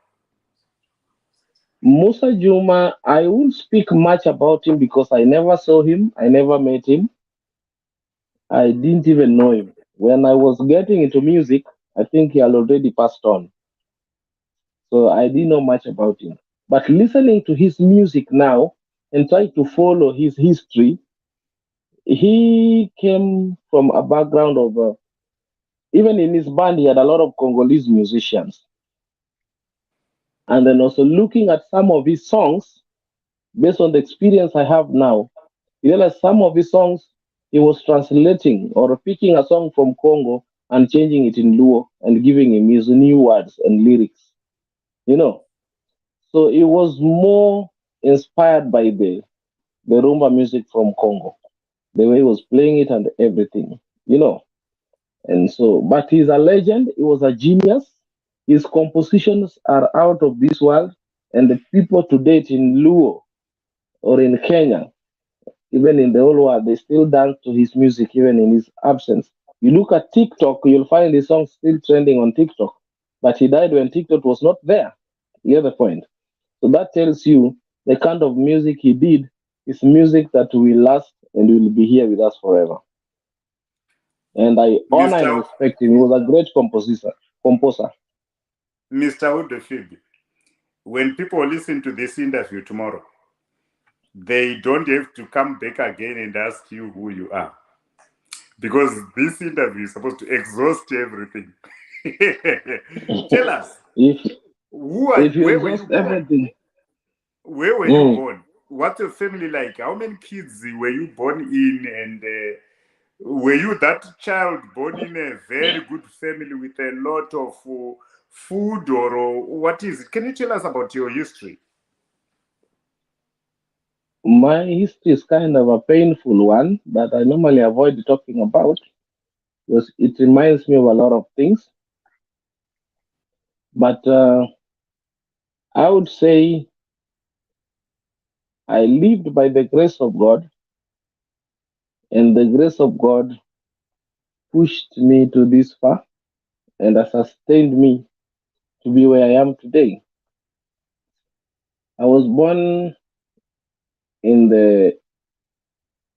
Musa Juma, I won't speak much about him because I never saw him, I never met him, I didn't even know him. When I was getting into music, I think he had already passed on. So I didn't know much about him. But listening to his music now and trying to follow his history, he came from a background of, even in his band, he had a lot of Congolese musicians. And then also looking at some of his songs, based on the experience I have now, you realize some of his songs he was translating or picking a song from Congo and changing it in Luo and giving him his new words and lyrics. You know, so it was more inspired by the rumba music from Congo, the way he was playing it and everything. You know, and so, but he's a legend. He was a genius. His compositions are out of this world, and the people to date in Luo or in Kenya, even in the whole world, they still dance to his music even in his absence. You look at TikTok, you'll find his songs still trending on TikTok, but he died when TikTok was not there. You get the point? So that tells you the kind of music he did is music that will last and will be here with us forever. And I honor and Mr. respect him. He was a great composer. Composer. Mr. Fibi, when people listen to this interview tomorrow, they don't have to come back again and ask you who you are. Because this interview is supposed to exhaust everything. Tell us, if you where were you exhaust born? everything, Where were you mm, born? What's your family like? How many kids were you born in? And were you that child born in a very good family with a lot of food, or what is it? Can you tell us about your history? my history is kind of a painful one that I normally avoid talking about because it reminds me of a lot of things. But I would say I lived by the grace of God, and the grace of God pushed me to this far and has sustained me to be where I am today. I was born in the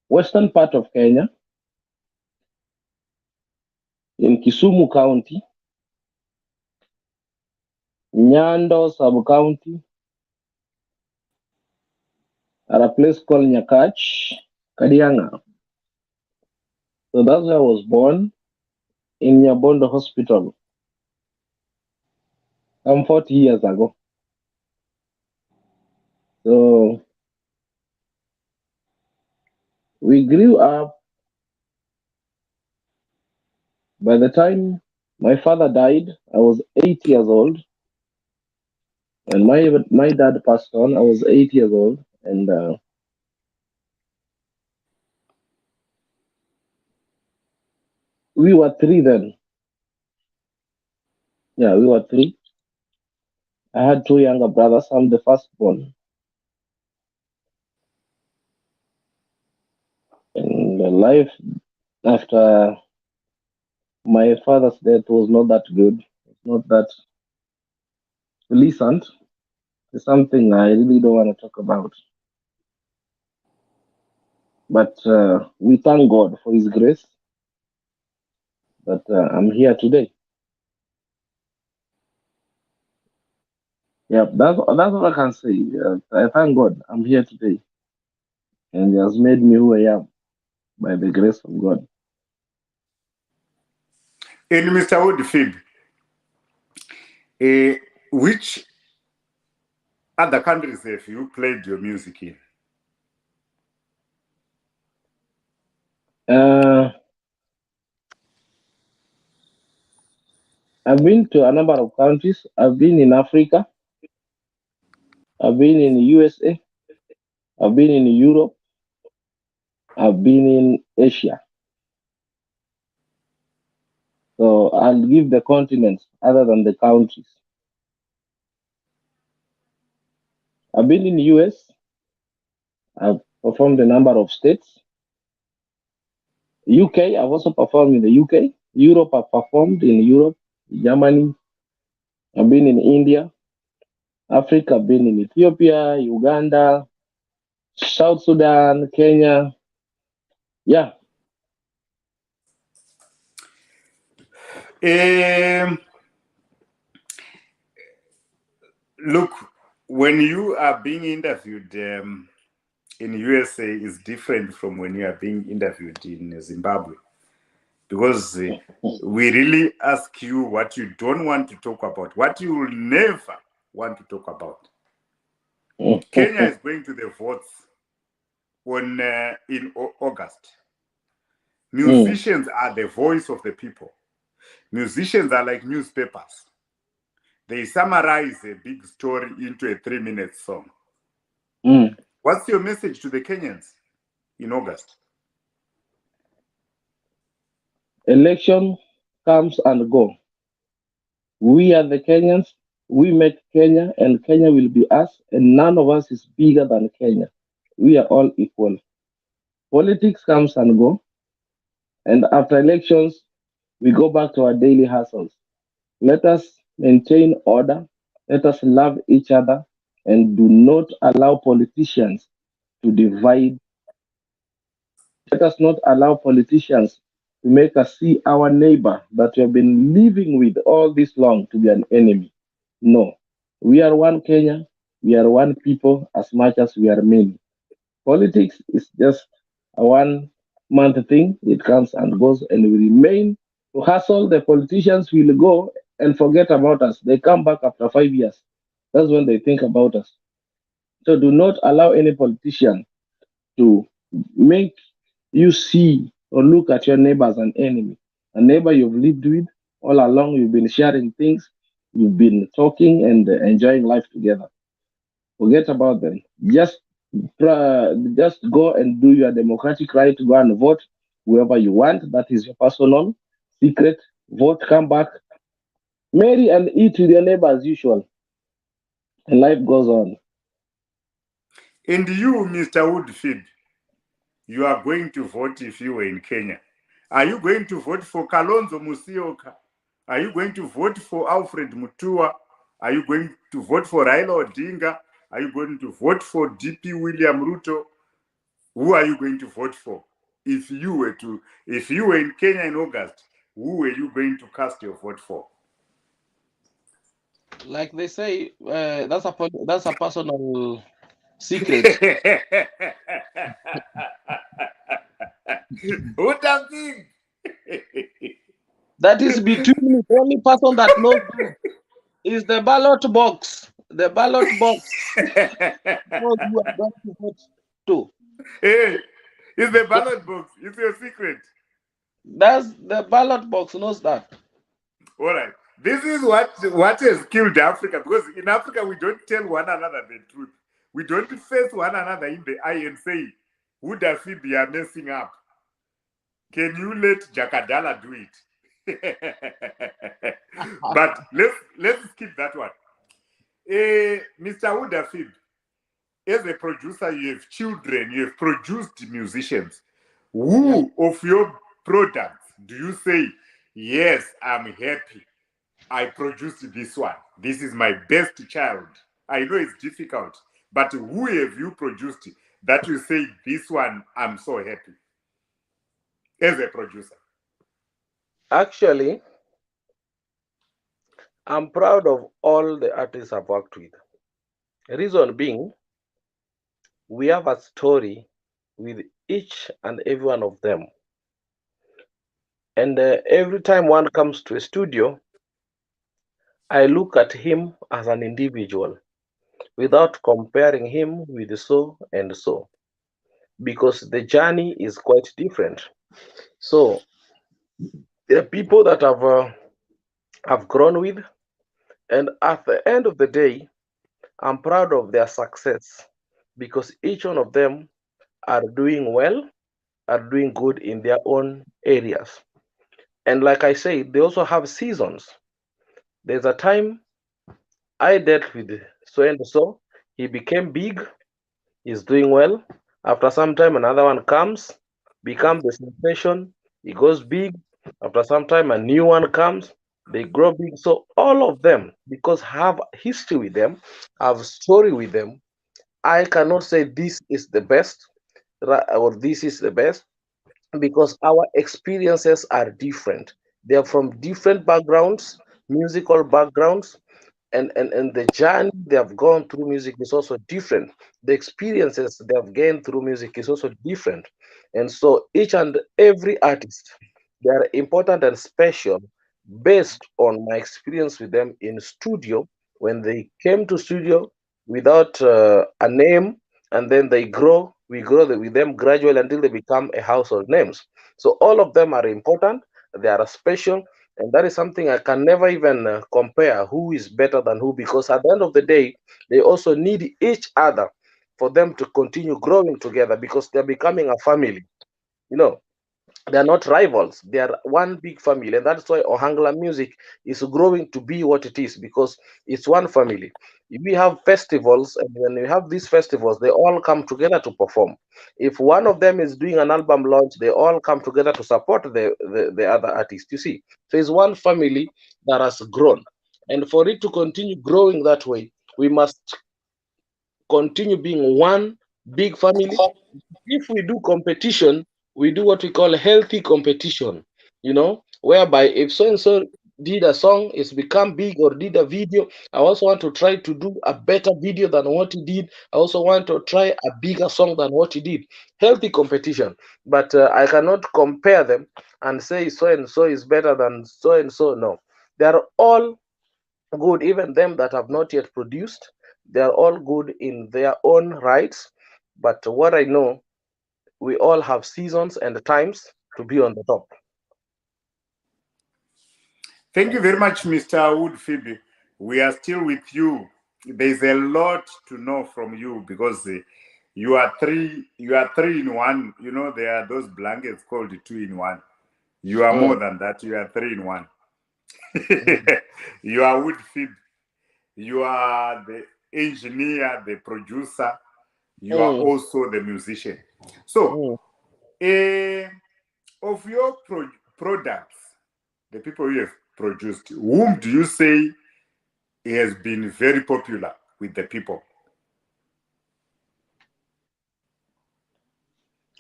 western part of Kenya, in Kisumu County, Nyando sub county, at a place called Nyakach, Kadianga. So that's where I was born in Nyabondo Hospital some 40 years ago. So we grew up. By the time my father died, I was 8 years old, and my dad passed on. I was 8 years old, and we were three then. Yeah, we were three. I had two younger brothers. I'm the firstborn, and the life after my father's death was not that good. It's not that pleasant. It's something I really don't want to talk about. But we thank God for His grace that I'm here today. Yeah, that's what I can say. I thank God I'm here today, and He has made me who I am by the grace of God. And Mr. Woodfield, which other countries have you played your music in? Uh, I've been to a number of countries. I've been in Africa. I've been in the USA, I've been in Europe, I've been in Asia. So I'll give the continents other than the countries. I've been in the US, I've performed a number of states. UK, I've also performed in the UK. Europe, I've performed in Europe, Germany. I've been in India. Africa, I've been in Ethiopia, Uganda, South Sudan, Kenya. Yeah. Um, Look, when you are being interviewed in USA is different from when you are being interviewed in Zimbabwe, because we really ask you what you don't want to talk about, what you will never want to talk about. Kenya is going to the votes on in August. Musicians are the voice of the people. Musicians are like newspapers. They summarize a big story into a 3-minute song. What's your message to the Kenyans in August? Election comes and go. We are the Kenyans. We make Kenya, and Kenya will be us, and none of us is bigger than Kenya. We are all equal. Politics comes and go, and after elections, we go back to our daily hustles. Let us maintain order. Let us love each other, and do not allow politicians to divide. Let us not allow politicians to make us see our neighbor that we have been living with all this long to be an enemy. No, we are one Kenya. We are one people as much as we are many. Politics is just a 1 month thing. It comes and goes, and we remain to hustle. The politicians will go and forget about us. They come back after 5 years. That's when they think about us. So do not allow any politician to make you see or look at your neighbor as an enemy. A neighbor you've lived with all along, you've been sharing things, you've been talking and enjoying life together. Forget about them. Just go and do your democratic right to go and vote whoever you want. That is your personal secret. Vote, come back, marry and eat with your neighbor as usual, and life goes on. And you, Mr. Woodfield, you are going to vote if you were in Kenya. Are you going to vote for Kalonzo Musyoka? Are you going to vote for Alfred Mutua? Are you going to vote for Raila Odinga? Are you going to vote for DP William Ruto? Who are you going to vote for? If you were in Kenya in August, who were you going to cast your vote for? Like they say, that's a personal secret. What a thing! That is between me. The only person that knows that is the ballot box. The ballot box knows who are going to vote to. Hey, it's the ballot box. It's your secret. That's the ballot box knows that. All right. This is what has killed Africa, because in Africa we don't tell one another the truth. We don't face one another in the eye and say, who does Fibi are messing up? Can you let Jakadala do it? But let's skip that one. Mr. Udafib, as a producer, you have children, you have produced musicians. Who of your products do you say, yes, I'm happy, I produced this one, this is my best child? I know it's difficult, but who have you produced that you say, this one, I'm so happy as a producer? Actually, I'm proud of all the artists I've worked with. Reason being, we have a story with each and every one of them. And every time one comes to a studio, I look at him as an individual without comparing him with so and so, because the journey is quite different. So the people that I've grown with, and at the end of the day, I'm proud of their success because each one of them are doing well, are doing good in their own areas. And like I said, they also have seasons. There's a time I dealt with so and so, he became big, he's doing well. After some time, another one comes, becomes the sensation, he goes big. After some time, a new one comes, they grow big. So all of them, because have history with them, have story with them, I cannot say this is the best or this is the best because our experiences are different. They are from different backgrounds, musical backgrounds, and the journey they have gone through music is also different. The experiences they have gained through music is also different. And so each and every artist, they are important and special based on my experience with them in studio when they came to studio without a name, and then they grow, we grow with them gradually until they become a household names. So all of them are important, they are special, and that is something I can never even compare who is better than who, because at the end of the day, they also need each other for them to continue growing together because they're becoming a family. You know, they're not rivals, they are one big family, and that's why Ohangla music is growing to be what it is because it's one family. We have festivals, and when we have these festivals, they all come together to perform. If one of them is doing an album launch, they all come together to support the other artist, you see. So it's one family that has grown, and for it to continue growing that way, we must continue being one big family. If we do competition, we do what we call healthy competition, whereby if so and so did a song, it's become big, or did a video, I also want to try to do a better video than what he did. I also want to try a bigger song than what he did. Healthy competition. But I cannot compare them and say so and so is better than so and so. No. They are all good, even them that have not yet produced. They are all good in their own rights. But what I know, we all have seasons and times to be on the top. Thank you very much, Mr. Wuod Fibi. We are still with you. There's a lot to know from you because you are three in one. You know, there are those blankets called 2-in-1. You are more than that. You are 3-in-1. You are Wuod Fibi. You are the engineer, the producer. You are also the musician. So, of your products, the people you have produced, whom do you say has been very popular with the people?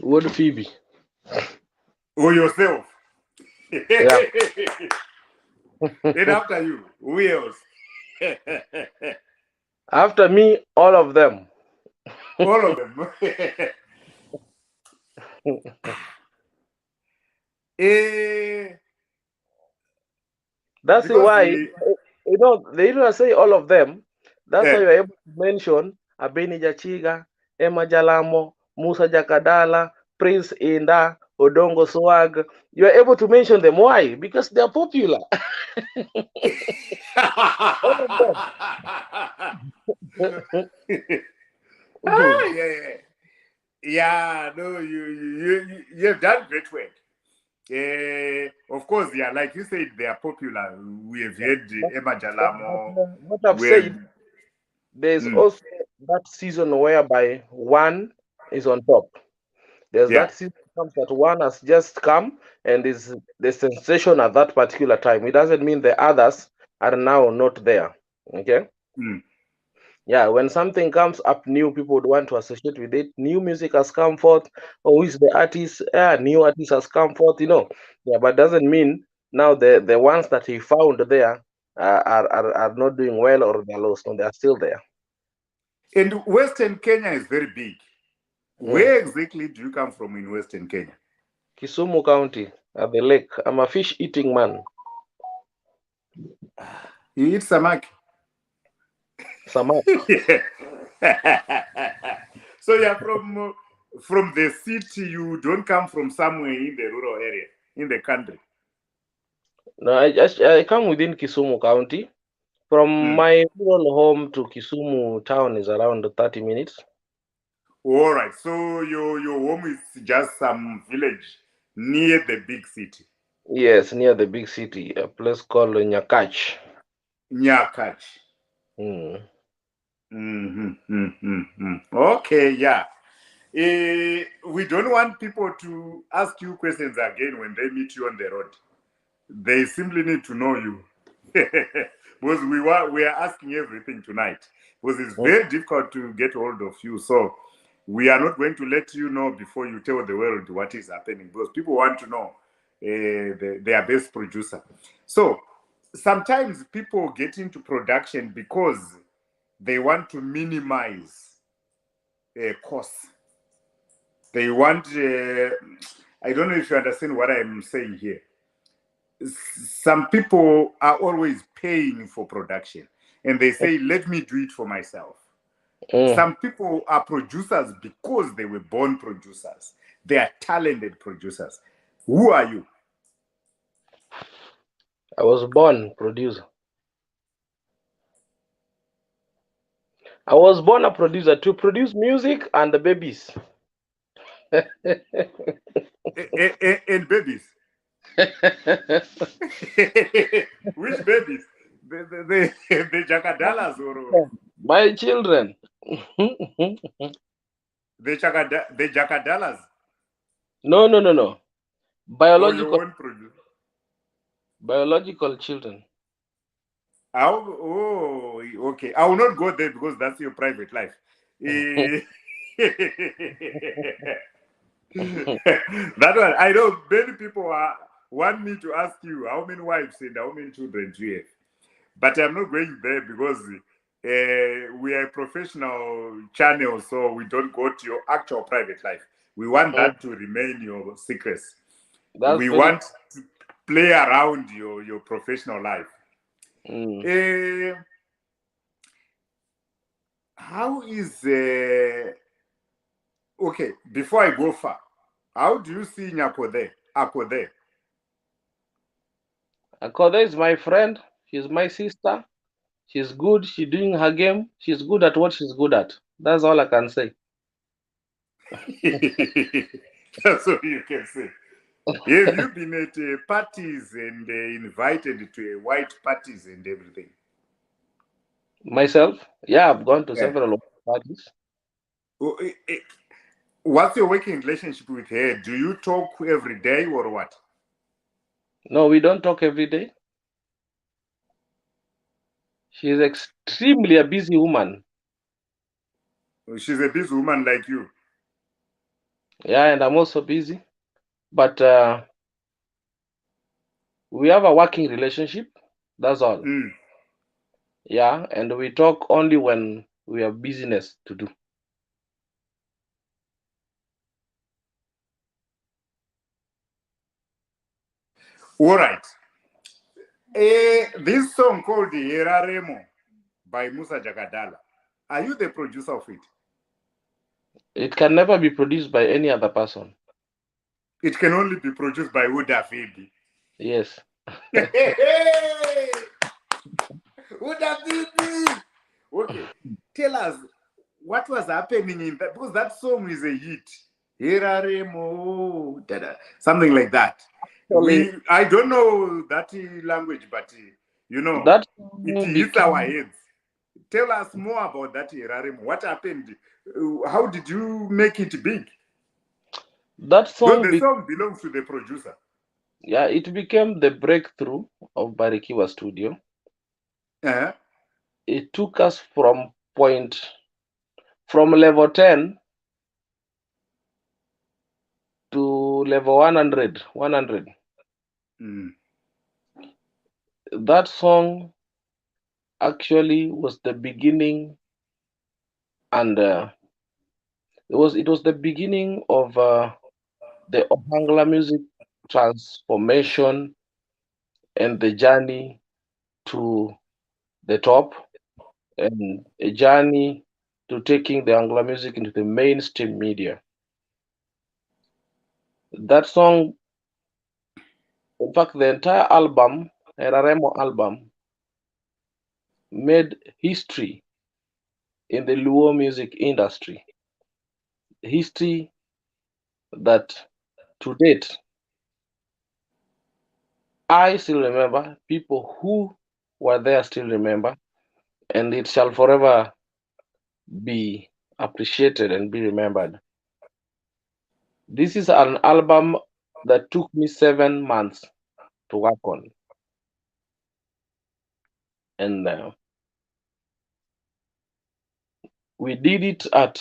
Wuod Fibi. Or yourself? Yeah. Then after you, who else? After me, all of them. All of them. That's why, they even say all of them. That's why you're able to mention Abeni Jachiga, Emma Jalamo, Musa Jakadala, Prince Inda, Odongo Swag. You are able to mention them. Why? Because they are popular. All of them. Yeah, no, you have done great work. Of course, yeah, like you said, they are popular. We have had Emma Jalamo. What I've said, there's also that season whereby one is on top. There's that season comes that one has just come and is the sensation at that particular time. It doesn't mean the others are now not there. Okay. Yeah, when something comes up new, people would want to associate with it. New music has come forth, or who is the artist? New artist has come forth, Yeah, but doesn't mean now the ones that he found there are not doing well or they're lost. No, they are still there. And Western Kenya is very big. Where exactly do you come from in Western Kenya? Kisumu County, at the lake. I'm a fish eating man. You eat samaki? Samaki. So you're from the city, you don't come from somewhere in the rural area, in the country? No, I come within Kisumu County, From Mm. my rural home to Kisumu town is around 30 minutes. All right. So your home is just some village near the big city, Yes, near the big city, a place called Nyakach. Nyakach. Mm. Okay, yeah. We don't want people to ask you questions again when they meet you on the road. They simply need to know you. Because we are asking everything tonight. Because it's Mm. very difficult to get hold of you. So we are not going to let you know before you tell the world what is happening. Because people want to know their best producer. So sometimes people get into production because they want to minimize costs. They want, I don't know if you understand what I'm saying here. Some people are always paying for production and they say, let me do it for myself. Mm. Some people are producers because they were born producers, they are talented producers. Who are you? I was born producer. I was born a producer to produce music and the babies. And babies. Which babies? The Jakadalas or My children. the Jakadalas No, no, no, no. or Biological, your own produce? biological children. Oh, okay. I will not go there because that's your private life. Eh, that one, I know many people want me to ask you how many wives and how many children do you have. But I'm not going there because we are a professional channel, so we don't go to your actual private life. We want Mm. that to remain your secrets. That's We very. want to play around your professional life. Mm. Uh, how is okay? Before I go far, how do you see Nyakode? Akode? Akoda is my friend. She's my sister. She's good. She's doing her game. She's good at what she's good at. That's all I can say. That's all you can say. Have you been at parties and invited to white parties and everything? Myself, yeah, I've gone to Yeah. several parties. Oh, what's your working relationship with her? Do you talk every day or what? No, we don't talk every day. She's extremely a busy woman. She's a busy woman like you. Yeah, and I'm also busy. But we have a working relationship. That's all. Mm. Yeah, and we talk only when we have business to do. All right. This song called Heraremo by Musa Jagadala. Are you the producer of it? It can never be produced by any other person. It can only be produced by Wuod Fibi. Yes. Wuod Fibi! Okay, tell us what was happening in that, because that song is a hit. Heraremo, something like that. Actually, I don't know that language, but that it song hits our became heads. Tell us more about that Heraremo. What happened? How did you make it big? that Though song the be, song belongs to the producer. yeah, it became the breakthrough of Barikiwa Studio. Uh-huh. It took us from level 10 to level 100. 100. Mm. That song actually was the beginning, and it was the beginning of the Ohangla music transformation and the journey to the top, and a journey to taking the Anglo music into the mainstream media. That song, in fact, the entire album, Eraremo album, made history in the Luo music industry. History that to date, I still remember, people who were there still remember, and it shall forever be appreciated and be remembered. This is an album that took me 7 months to work on, and we did it at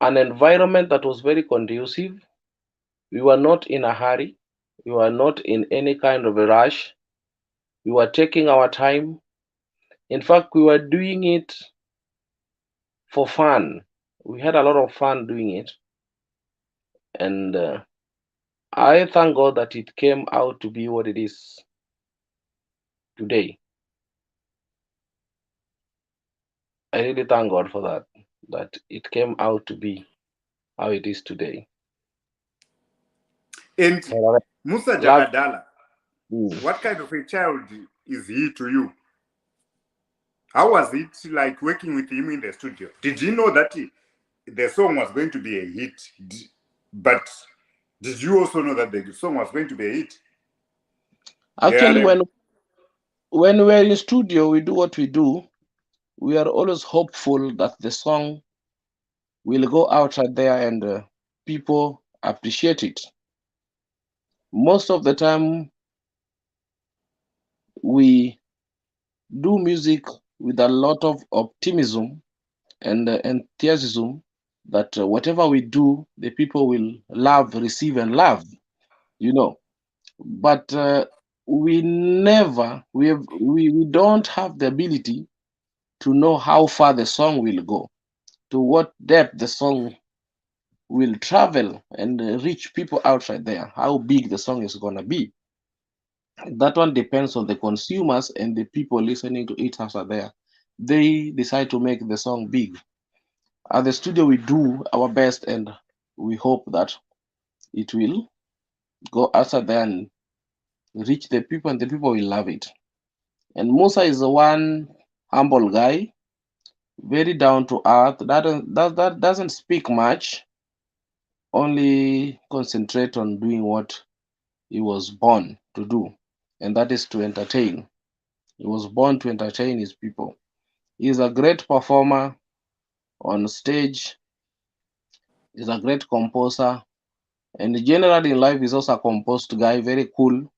an environment that was very conducive. We were not in a hurry, we were not in any kind of a rush. We were taking our time. In fact, we were doing it for fun. We had a lot of fun doing it, and I thank God that it came out to be what it is today. I really thank God for that, that it came out to be how it is today. And Musa Love. Jakadala, what kind of a child is he to you? How was it like working with him in the studio? Did you know that the song was going to be a hit? But did you also know that the song was going to be a hit? Actually, Yeah, when we're in studio, we do what we do. We are always hopeful that the song will go out there and people appreciate it. Most of the time, we do music with a lot of optimism and enthusiasm that whatever we do, the people will love, receive, and love, you know. But we never, we don't have the ability to know how far the song will go, to what depth the song will travel and reach people outside there, how big the song is going to be. That one depends on the consumers and the people listening to it outside there. They decide to make the song big. At the studio, we do our best and we hope that it will go outside there and reach the people and the people will love it. And Musa is the one humble guy, very down to earth, that doesn't speak much, only concentrate on doing what he was born to do, and that is to entertain. He was born to entertain his people. He is a great performer on stage, he's a great composer, and generally in life he's also a composed guy, very cool,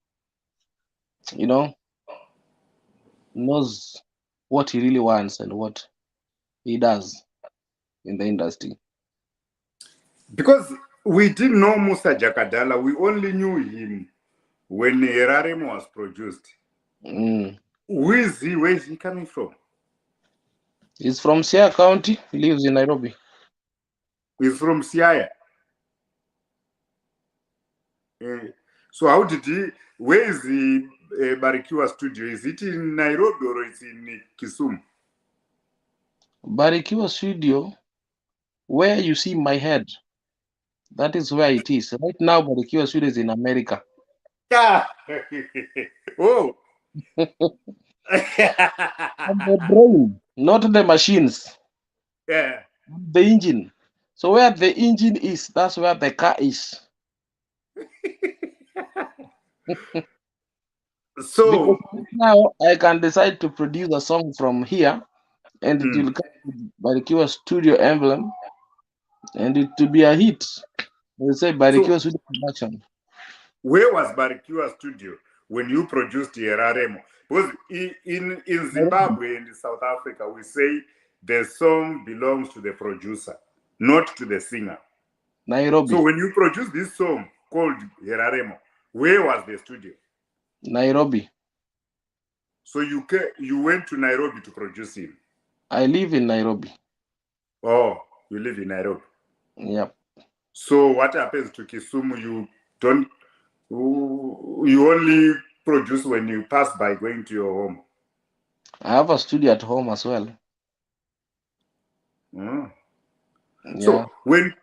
you know, knows what he really wants and what he does in the industry. because we didn't know Musa Jakadala. We only knew him when Heraremo was produced. Who is he? Where is he coming from? He's from Siaya County, he lives in Nairobi. He's from Siaya. So how did he, where is the Barikiwa studio? Is it in Nairobi or is it in Kisumu? Barikiwa studio, where you see my head, that is where it is. Right now, Barikiwa studio is in America. Yeah. Oh. The brain, not the machines. Yeah. The engine. So where the engine is, that's where the car is. So because now I can decide to produce a song from here, and it will come with Barikiwa Studio emblem, and it will be a hit. They say Barikiwa Studio production. Where was Barikiwa studio when you produced Heraremo? Because in Zimbabwe and South Africa, we say the song belongs to the producer, not to the singer. Nairobi. So when you produced this song called Heraremo, where was the studio? Nairobi. So you went to Nairobi to produce him? I live in Nairobi. Oh, you live in Nairobi. Yep. So what happens to Kisumu? You only produce when you pass by going to your home. I have a studio at home as well. Mm. Yeah. So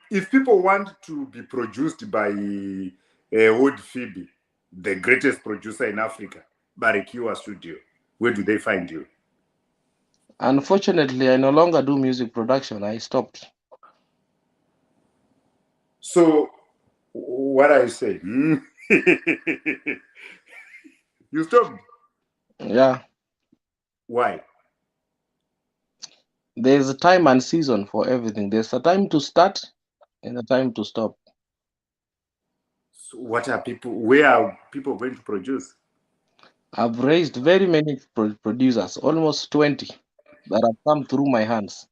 if people want to be produced by Wuod Fibi, the greatest producer in Africa, Barikiwa Studio, where do they find you? Unfortunately, I no longer do music production. I stopped. So, what I say? You stopped. Yeah, Why? there's a time and season for everything. There's a time to start and a time to stop. So what are people? Where are people going to produce? I've raised very many producers, almost 20, that have come through my hands.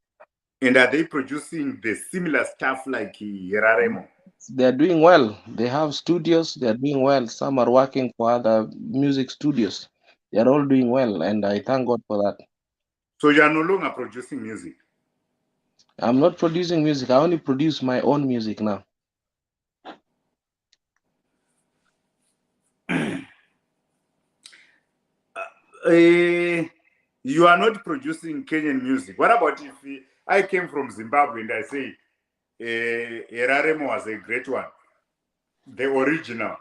And are they producing the similar stuff like Yeraremo? They're doing well. They have studios, they're doing well. Some are working for other music studios. They're all doing well, and I thank God for that. So you are no longer producing music. I'm not producing music, I only produce my own music now. You are not producing Kenyan music. What about if I came from Zimbabwe and I say Yeraremo was a great one, the original,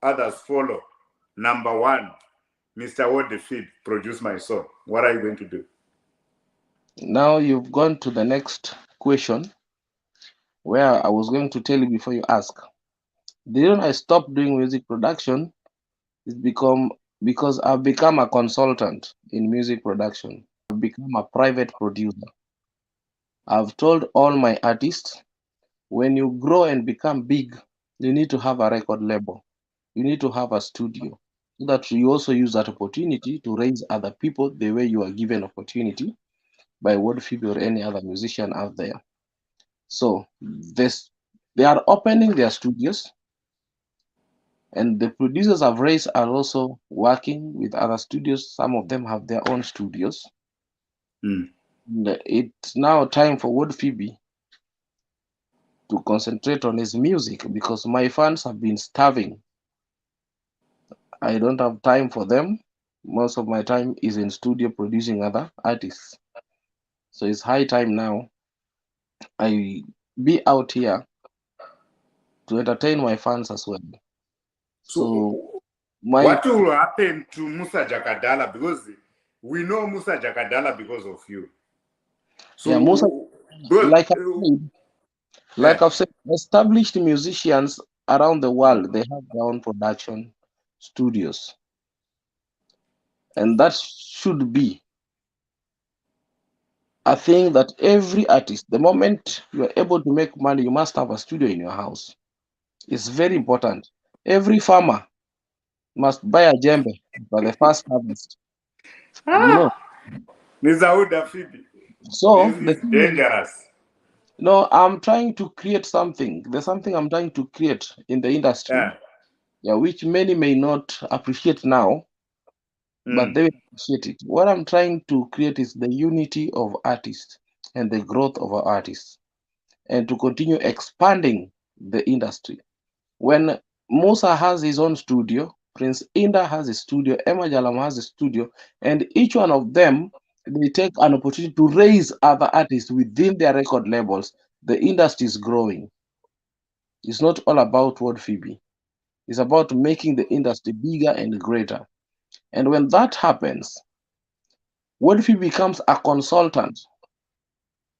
others follow. Number one, Mr. Wuod produce my song. What are you going to do? Now you've gone to the next question where I was going to tell you before you ask. The reason I stopped doing music production is because I've become a consultant in music production. I've become a private producer. I've told all my artists, when you grow and become big, you need to have a record label. You need to have a studio. So that you also use that opportunity to raise other people the way you are given opportunity by World Fibi or any other musician out there. So they are opening their studios, and the producers I've raised are also working with other studios. Some of them have their own studios. Mm. And it's now time for World Fibi to concentrate on his music because my fans have been starving. I don't have time for them. Most of my time is in studio producing other artists. So it's high time now I be out here to entertain my fans as well. So So my what will happen to Musa Jakadala? Because we know Musa Jakadala because of you. yeah, most of, So, but, like I said, eh, like I've said, established musicians around the world, they have their own production studios. And that should be a thing that every artist, the moment you are able to make money, you must have a studio in your house. It's very important. Every farmer must buy a djembe for the first harvest. You know. Mr. Wuod Fibi, this So the is thing is, dangerous. no, I'm trying to create something. There's something I'm trying to create in the industry, Yeah. yeah, which many may not appreciate now, but Mm. they will appreciate it. What I'm trying to create is the unity of artists and the growth of our artists, and to continue expanding the industry. When Musa has his own studio, Prince Inda has a studio, Emma Jalam has a studio, and each one of them they take an opportunity to raise other artists within their record labels. The industry is growing. It's not all about World Phoebe. It's about making the industry bigger and greater. And when that happens, World Phoebe becomes a consultant.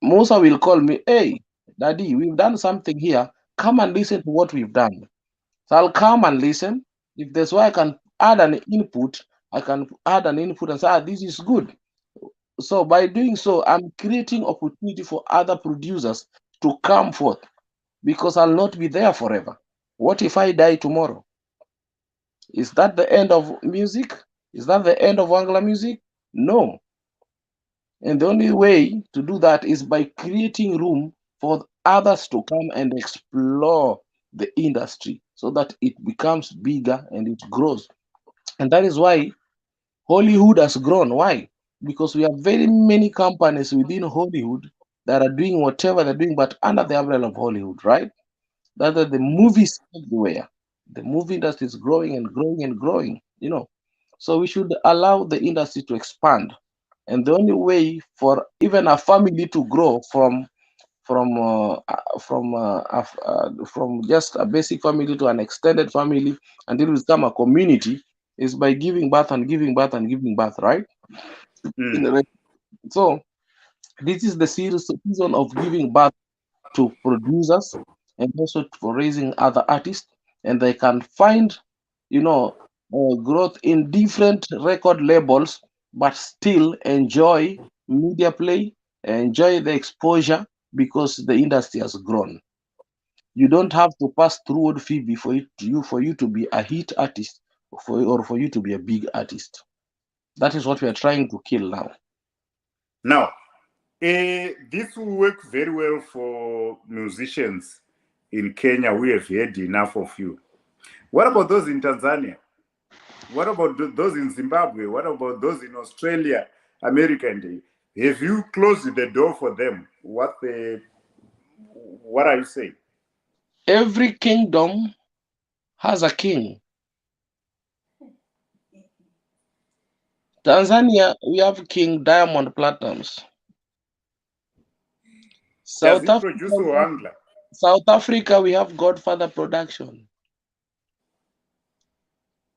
Musa will call me, hey, Daddy, we've done something here. Come and listen to what we've done. So I'll come and listen. If there's why I can add an input, I can add an input and say, this is good. So by doing so, I'm creating opportunity for other producers to come forth because I'll not be there forever. What if I die tomorrow? Is that the end of music? Is that the end of Wangla music? No. And the only way to do that is by creating room for others to come and explore the industry so that it becomes bigger and it grows. And that is why Hollywood has grown. Why? Because we have very many companies within Hollywood that are doing whatever they're doing, but under the umbrella of Hollywood, right? That are the movies everywhere. The movie industry is growing and growing and growing. So we should allow the industry to expand. And the only way for even a family to grow from just a basic family to an extended family until we become a community is by giving birth and giving birth and giving birth, right? Mm. So this is the season of giving birth to producers and also for raising other artists, and they can find, you know, growth in different record labels, but still enjoy media play, enjoy the exposure because the industry has grown. You don't have to pass through World Phoebe for you to be a hit artist, or for you to be a big artist. That is what we are trying to kill now. Now, this will work very well for musicians in Kenya. We have had enough of you. What about those in Tanzania? What about those in Zimbabwe? What about those in Australia, America? And have you closed the door for them? What are you saying? Every kingdom has a king. Tanzania, we have King Diamond Platnumz. Does South he Africa, produce Wangla? South Africa, we have Godfather Production.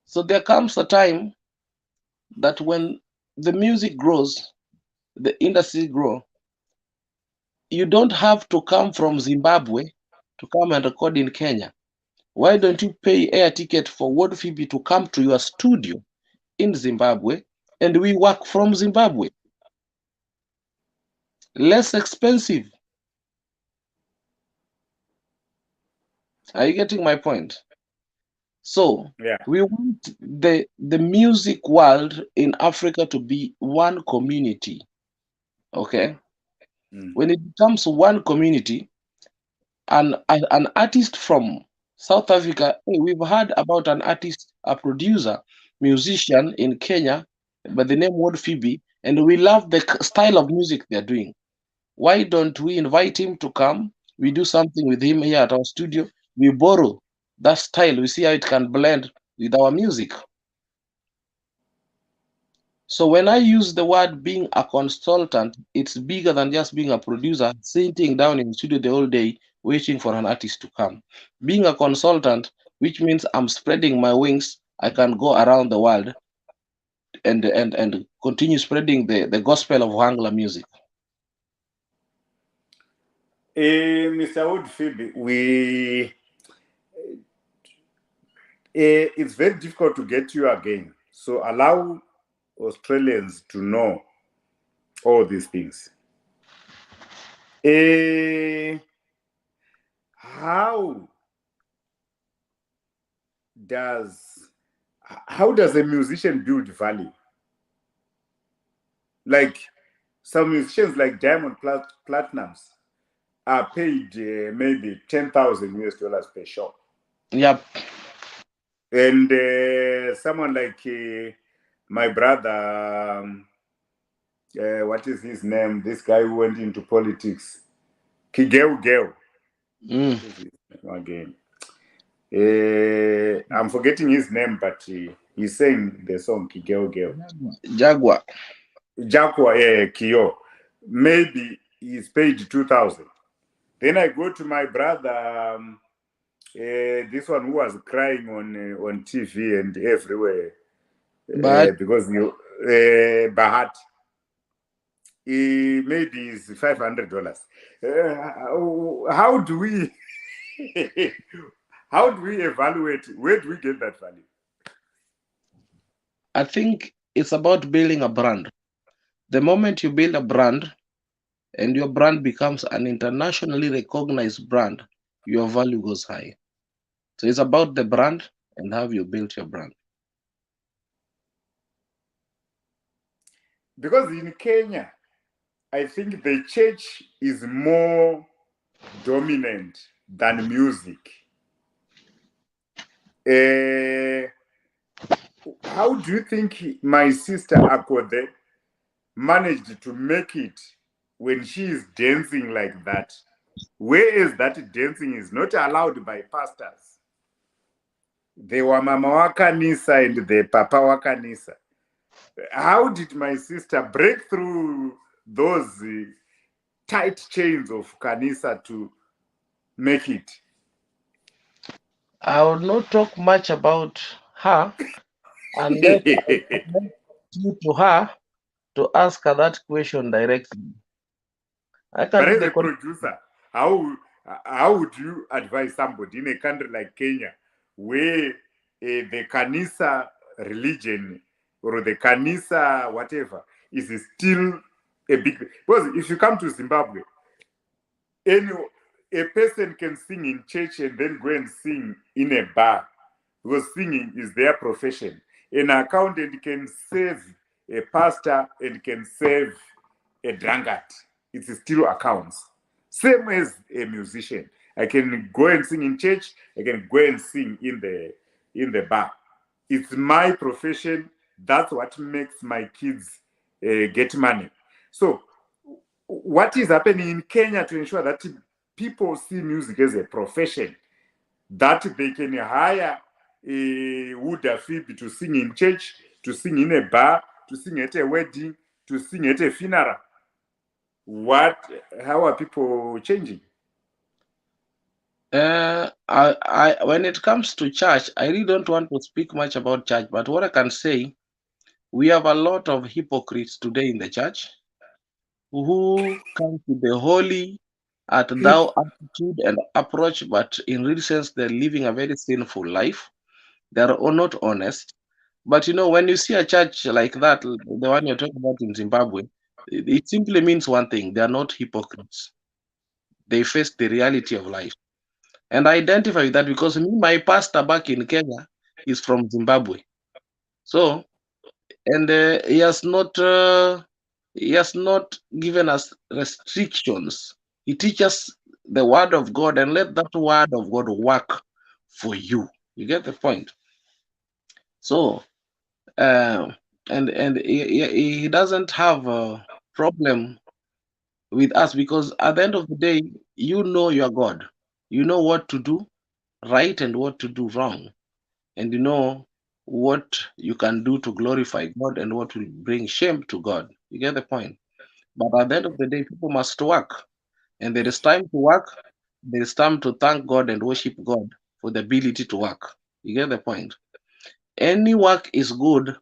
So there comes a time that when the music grows, the industry grow, you don't have to come from Zimbabwe to come and record in Kenya. Why don't you pay air ticket for World Phoebe to come to your studio in Zimbabwe and we work from Zimbabwe? Less expensive. Are you getting my point? So Yeah. we want the music world in Africa to be one community. Okay. Mm. When it becomes one community, an artist from South Africa, hey, we've heard about an artist, a producer, musician in Kenya by the name Ward Phoebe, and we love the style of music they're doing. Why don't we invite him to come? We do something with him here at our studio. We borrow that style. We see how it can blend with our music. So when I use the word being a consultant, it's bigger than just being a producer sitting down in the studio the whole day waiting for an artist to come. Being a consultant, which means I'm spreading my wings, I can go around the world and continue spreading the gospel of Wangla music. Mr. Wood Phoebe, it's very difficult to get you again. So allow Australians to know all these things. How does a musician build value? Like some musicians, like Diamond Platinums, are paid maybe 10,000 US dollars per show. Yep. And someone like my brother, what is his name? This guy who went into politics, Kigeu Geu. Mm. What is his name again? I'm forgetting his name, but he sang the song Kigeu Geu. Jaguar. Jaguar, Kyo. Maybe he's paid 2,000. Then I go to my brother, this one who was crying on TV and everywhere But because Bahat. Maybe it's $500. How do we how do we evaluate? Where do we get that value? I think it's about building a brand. The moment you build a brand and your brand becomes an internationally recognized brand, your value goes high. So it's about the brand and how you built your brand. Because in Kenya, I think the church is more dominant than music. How do you think my sister Akode managed to make it when she is dancing like that? Whereas that dancing is not allowed by pastors. The Wamama Wakanisa and the Papa Wakanisa. How did my sister break through those tight chains of Kanisa to make it? I will not talk much about her unless I connect you to her. to ask her that question directly. I can But do as the a producer, how would you advise somebody in a country like Kenya, where the Kanisa religion or the Kanisa whatever is still a big? Because if you come to Zimbabwe, any a person can sing in church and then go and sing in a bar, because singing is their profession. An accountant can save a pastor and can save a drunkard. It still accounts. Same as a musician. I can go and sing in church, I can go and sing in the bar. It's my profession. That's what makes my kids get money. So what is happening in Kenya to ensure that people see music as a profession, that they can hire a Wuod Fibi to sing in church, to sing in a bar, to sing at a wedding, to sing at a funeral? How are people changing? When it comes to church, I really don't want to speak much about church, but what I can say, we have a lot of hypocrites today in the church who come to the holy at thou attitude and approach, but in real sense, they're living a very sinful life. They're not honest. But when you see a church like that, the one you're talking about in Zimbabwe, it simply means one thing: they are not hypocrites. They face the reality of life. And I identify with that because my pastor back in Kenya is from Zimbabwe. So, and he has not given us restrictions. He teaches the word of God and let that word of God work for you. You get the point? So, uh, and he doesn't have a problem with us because at the end of the day, you know your God. You know what to do right and what to do wrong. And you know what you can do to glorify God and what will bring shame to God. You get the point? But at the end of the day, people must work. And there is time to work. There is time to thank God and worship God for the ability to work. You get the point? Any work is good,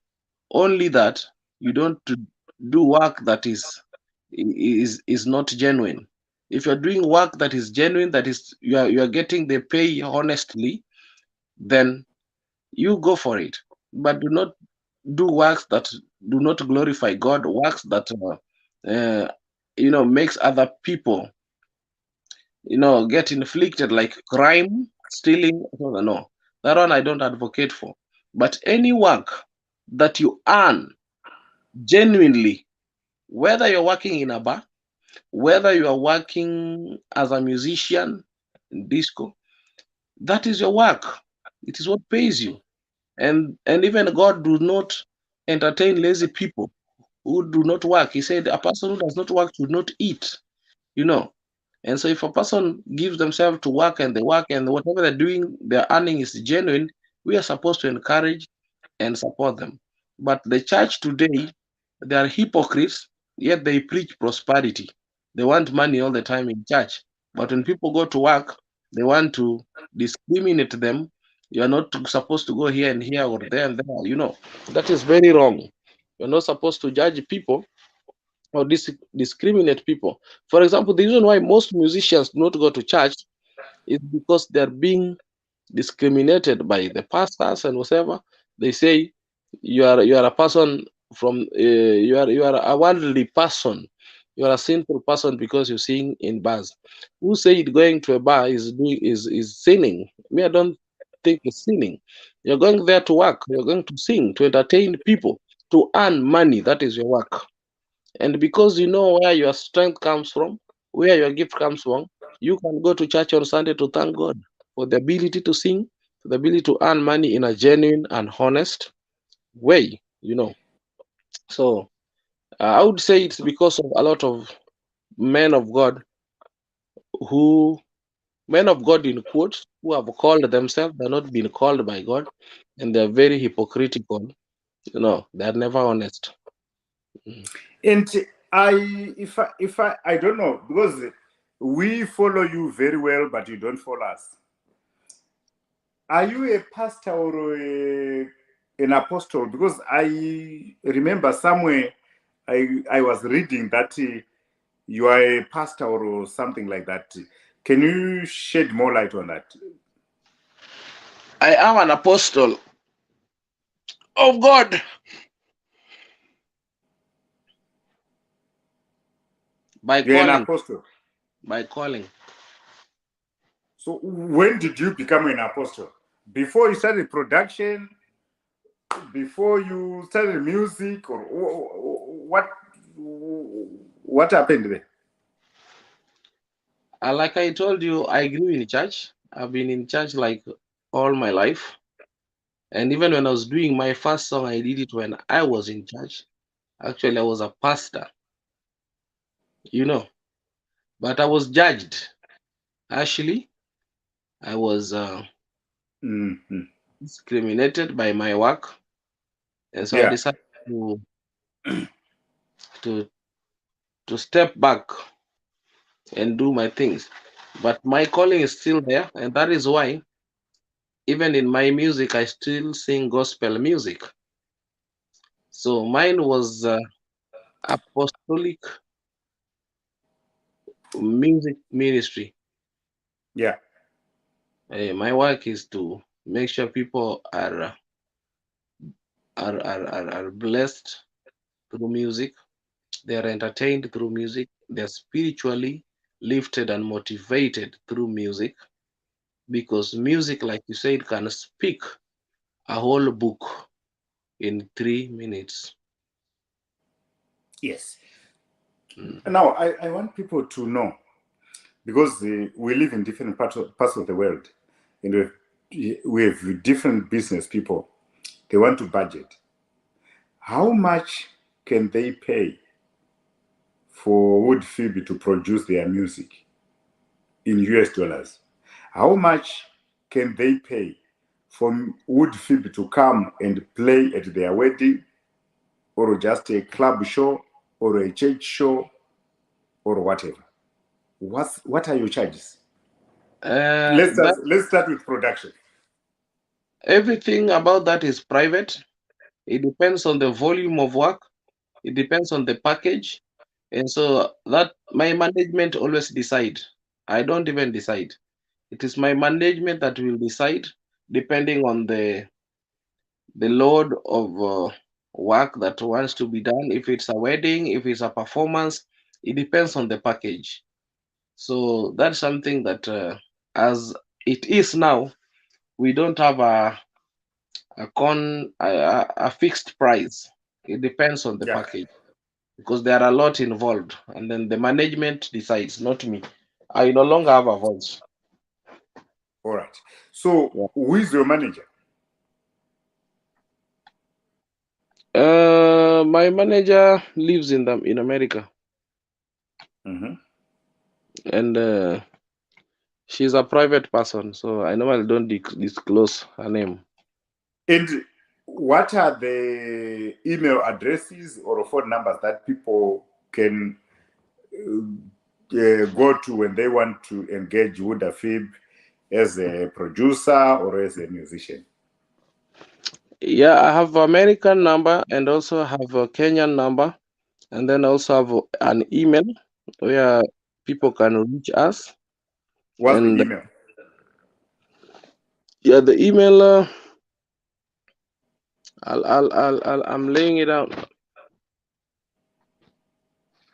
only that you don't do work that is not genuine. If you're doing work that is genuine, that is you are getting the pay honestly, then you go for it. But do not do works that do not glorify God, works that makes other people get inflicted, like crime, stealing. No, that one I don't advocate for. But any work that you earn genuinely, whether you're working in a bar, whether you are working as a musician in disco, that is your work. It is what pays you. And even God do not entertain lazy people who do not work. He said a person who does not work should not eat. You know. And so if a person gives themselves to work and they work and whatever they're doing, their earning is genuine, we are supposed to encourage and support them. But the church today, they are hypocrites, yet they preach prosperity. They want money all the time in church. But when people go to work, they want to discriminate them. You're not supposed to go here and here or there and there. That is very wrong. You're not supposed to judge people or discriminate people. For example, the reason why most musicians do not go to church is because they're being discriminated by the pastors and whatever. They say you are a person from you are a worldly person. You are a sinful person because you sing in bars. Who said going to a bar is sinning? Me, I don't think it's sinning. You're going there to work. You're going to sing, to entertain people, to earn money. That is your work. And because you know where your strength comes from, where your gift comes from, you can go to church on Sunday to thank God for the ability to sing, for the ability to earn money in a genuine and honest way. So I would say it's because of a lot of men of God who, men of God in quotes, who have called themselves, they're not being called by God, and they're very hypocritical. They're never honest. And I don't know, because we follow you very well, but you don't follow us. Are you a pastor or an apostle? Because I remember somewhere I was reading that you are a pastor or something like that. Can you shed more light on that? I am an apostle of God by You're an calling. apostle. By calling. So when did you become an apostle? Before you started production, before you started music, or what happened there? Like I told you, I grew in church. I've been in church like all my life. And even when I was doing my first song, I did it when I was in church. Actually, I was a pastor, you know. But I was judged. Actually, I was Mm-hmm. discriminated by my work. And so I Yeah. decided to to step back and do my things. But my calling is still there, and that is why even in my music I still sing gospel music. So mine was apostolic music ministry. Yeah. My work is to make sure people are blessed through music. They are entertained through music. They're spiritually lifted and motivated through music, because music, like you said, can speak a whole book in 3 minutes. Yes. Mm. Now, I want people to know, because we live in different parts of the world, and we have different business people. They want to budget. How much can they pay for Wood Fibi to produce their music in US dollars? How much can they pay for Wood Fibi to come and play at their wedding, or just a club show, or a church show, or whatever? What are your charges? That Let's start with production. everything about that is private. It depends on the volume of work. It depends on the package, and so that my management always decide. I don't even decide. It is my management that will decide, depending on the load of work that wants to be done. If it's a wedding, if it's a performance, it depends on the package. So that's something that, as it is now, we don't have a fixed price. It depends on the Yeah. package, because there are a lot involved, and then the management decides, not me. I no longer have a voice. All right. So Yeah. who is your manager? My manager lives in America, Mm-hmm. and she's a private person, so I normally don't disclose her name. And what are the email addresses or phone numbers that people can go to when they want to engage Wood Fib as a producer or as a musician? Yeah, I have American number and also have a Kenyan number, and then also have an email where people can reach us. What's the And email? yeah, the email, I'm laying it out.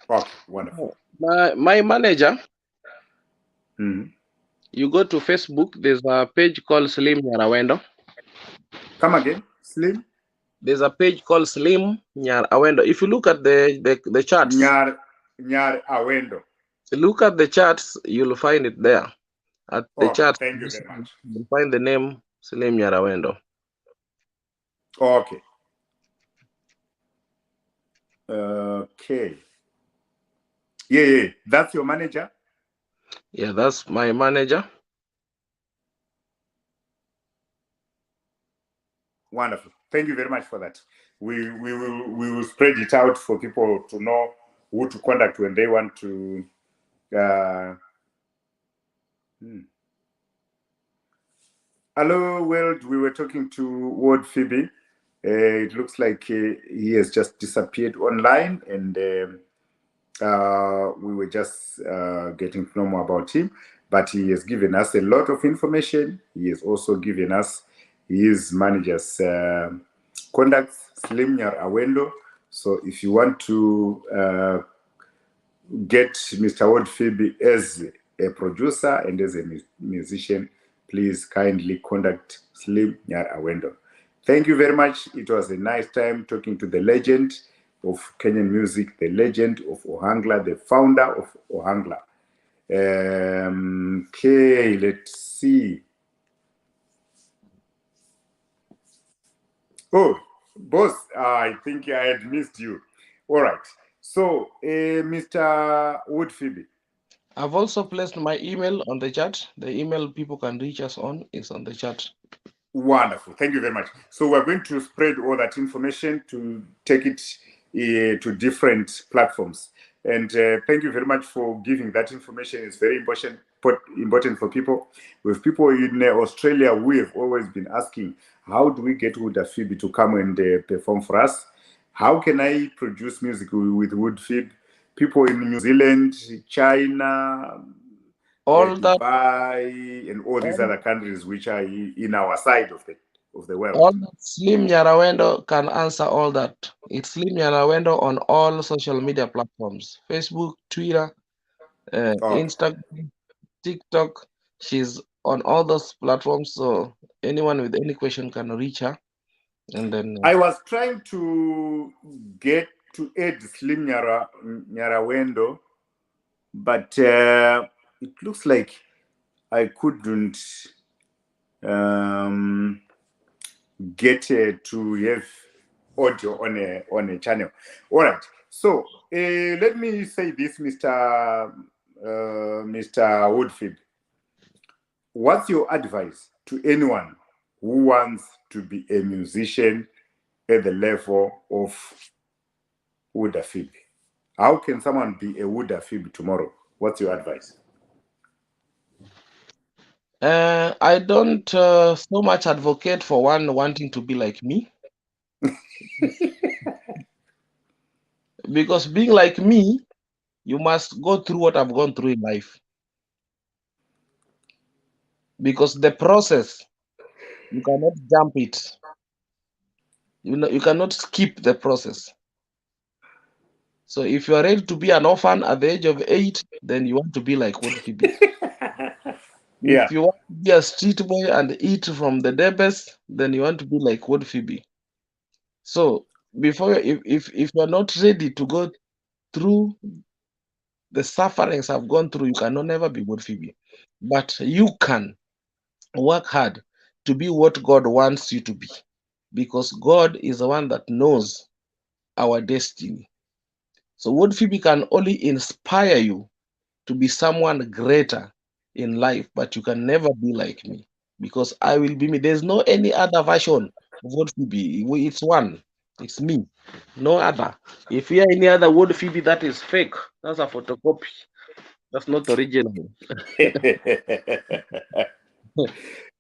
Okay, wonderful. My manager, Mm-hmm. you go to Facebook, there's a page called Slim Nyarawendo. Come again, Slim? There's a page called Slim Nyarawendo. If you look at the charts, Nyar Awendo. look at the charts, you'll find it there. At the Okay, charts, thank you very much. you'll find the name Slim Nyarawendo. Okay. Okay. Yeah. That's your manager? Yeah, that's my manager. Wonderful. Thank you very much for that. We will spread it out for people to know who to contact when they want to. Hello, world. We were talking to Wuod Fibi, It looks like he has just disappeared online, and we were just getting to know more about him. But he has given us a lot of information. He has also given us his manager's contacts, Slim Nyar Awendo. So if you want to get Mr. Wuod Fibi as a producer and as a musician, please kindly contact Slim Nyar Awendo. Thank you very much. It was a nice time talking to the legend of Kenyan music, the legend of Ohangla, the founder of Ohangla. Okay, let's see. Oh, boss, I think I had missed you. All right. So, Mr. Wuod Fibi. I've also placed my email on the chat. The email people can reach us on is on the chat. Wonderful. Thank you very much. So we're going to spread all that information to take it to different platforms. And thank you very much for giving that information. It's very important for people. With people in Australia, we have always been asking, how do we get Wuod Fibi to come and perform for us? How can I produce music with Wuod Fibi? People in New Zealand, China, All that, Dubai, and all these all, other countries which are in our side of the world. all that Slim Yarawendo can answer all that. It's Slim Yarawendo on all social media platforms: Facebook, Twitter, Okay. Instagram, TikTok. She's on all those platforms, so anyone with any question can reach her. And then I was trying to get to add Slim Nyarawendo, but it looks like I couldn't get to have audio on a channel. All right. So let me say this, Mr. Wuod Fibi. What's your advice to anyone who wants to be a musician at the level of Wuod Fibi? How can someone be a Wuod Fibi tomorrow? What's your advice? I don't so much advocate for one wanting to be like me, because being like me, you must go through what I've gone through in life. Because the process, you cannot jump it. You cannot skip the process. So if you are ready to be an orphan at the age of 8, then you want to be like Wuod Fibi. Yeah. If you want to be a street boy and eat from the debes, then you want to be like Wuod Fibi. So before, if you are not ready to go through the sufferings I've gone through, you cannot never be Wuod Fibi. But you can work hard to be what God wants you to be, because God is the one that knows our destiny. So Wuod Fibi can only inspire you to be someone greater in life, but you can never be like me, because I will be me. There's no any other version of Wuod Fibi. It's one. It's me. No other. If you hear any other Wuod Fibi, that is fake. That's a photocopy. That's not original. So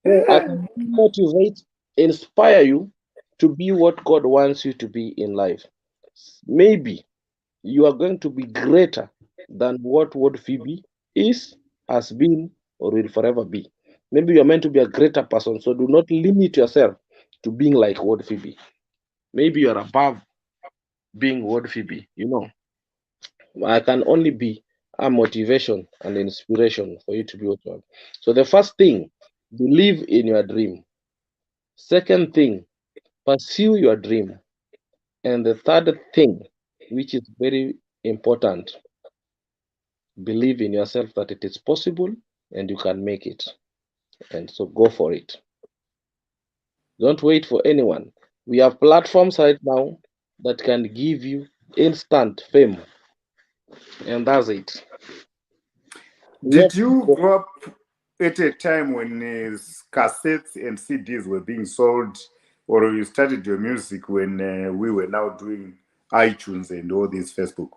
I can motivate, inspire you to be what God wants you to be in life. Maybe you are going to be greater than what Wuod Fibi is, has been, or will forever be. Maybe you are meant to be a greater person, so do not limit yourself to being like Wuod Fibi. Maybe you are above being Wuod Fibi. I can only be a motivation and inspiration for you to be what you are. So the first thing, believe in your dream. Second thing, pursue your dream. And the third thing, which is very important, believe in yourself that it is possible and you can make it. And so go for it. Don't wait for anyone. We have platforms right now that can give you instant fame. And that's it. Did you grow up at a time when cassettes and CDs were being sold, or you started your music when we were now doing iTunes and all this Facebook?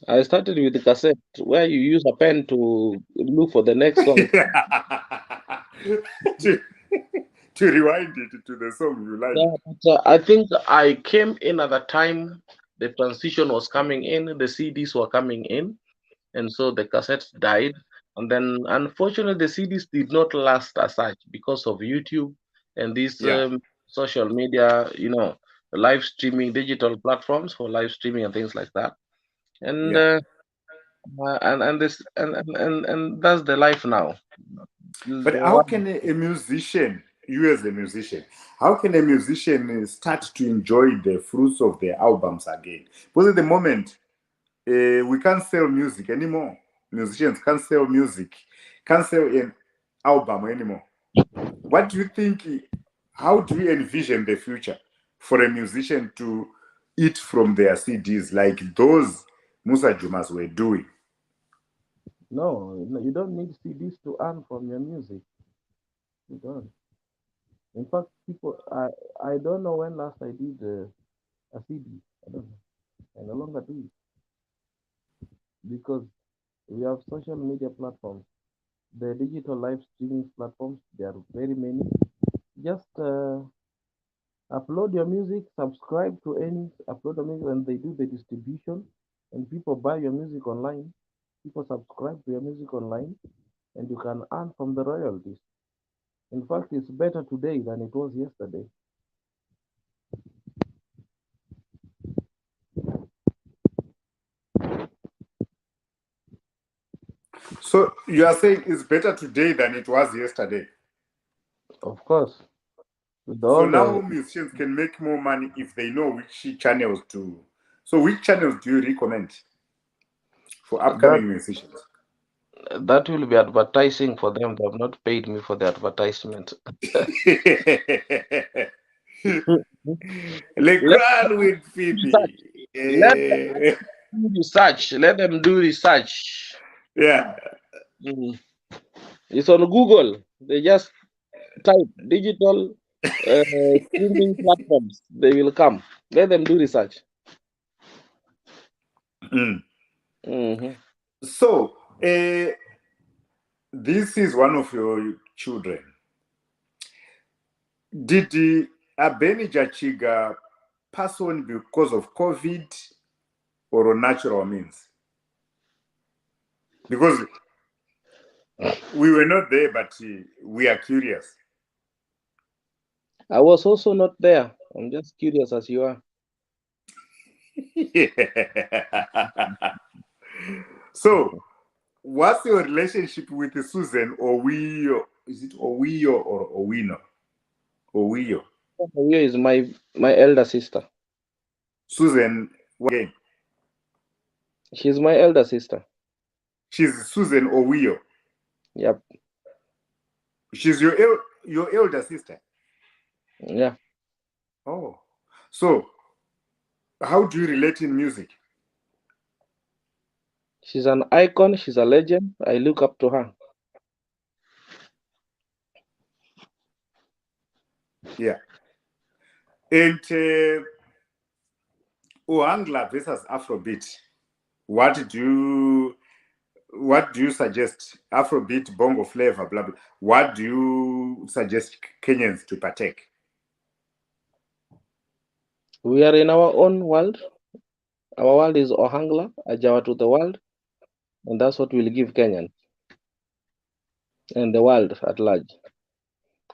I started with the cassette where you use a pen to look for the next song. to, to rewind it to the song you like. Yeah, but, I think I came in at the time the transition was coming in, the CDs were coming in, and so the cassettes died. And then, unfortunately, the CDs did not last as such because of YouTube and these Yeah, social media, live streaming, digital platforms for live streaming and things like that. And yeah. this and that's the life now. But The how one, can a musician, you as a musician, how can a musician start to enjoy the fruits of their albums again? Because at the moment, we can't sell music anymore. Musicians can't sell music, can't sell an album anymore. What do you think? How do you envision the future for a musician to eat from their CDs like those Musa Jumas were doing? no, you don't need CDs to earn from your music. You don't. In fact, people, I don't know when last I did a CD. I don't know. I no longer do it because we have social media platforms. The digital live streaming platforms, there are very many. Just upload your music, subscribe to any upload your music, and they do the distribution, and people buy your music online. People subscribe to your music online, and you can earn from the royalties. In fact, it's better today than it was yesterday. So you are saying it's better today than it was yesterday. Of course, with So all now the musicians can make more money if they know which channels to. So which channels do you recommend for that upcoming musicians? that will be advertising for them. They have not paid me for the advertisement. Le Let Grand with them research. Fibi. Let them do research. Let them do research. Yeah. Mm. It's on Google. They just type digital streaming platforms. They will come. Let them do research. Mm. Hmm. So this is one of your children. Did Abeni Jachiga pass on because of COVID or natural means? Because we were not there, but we are curious. I was also not there. I'm just curious as you are. So, what's your relationship with Susan Owio? Is it Owio or Owino? Owio. Here is my elder sister. Susan, again. She's my elder sister. She's Susan Owio. Yep. She's your elder sister. Yeah. Oh, so how do you relate in music? She's an icon. She's a legend. I look up to her. Yeah. And Ohangla versus Afrobeat. What do you suggest? Afrobeat, bongo flavor, blah blah. What do you suggest Kenyans to partake? We are in our own world. Our world is Ohangla, Ajawa to the world, and that's what we'll give Kenyan and the world at large.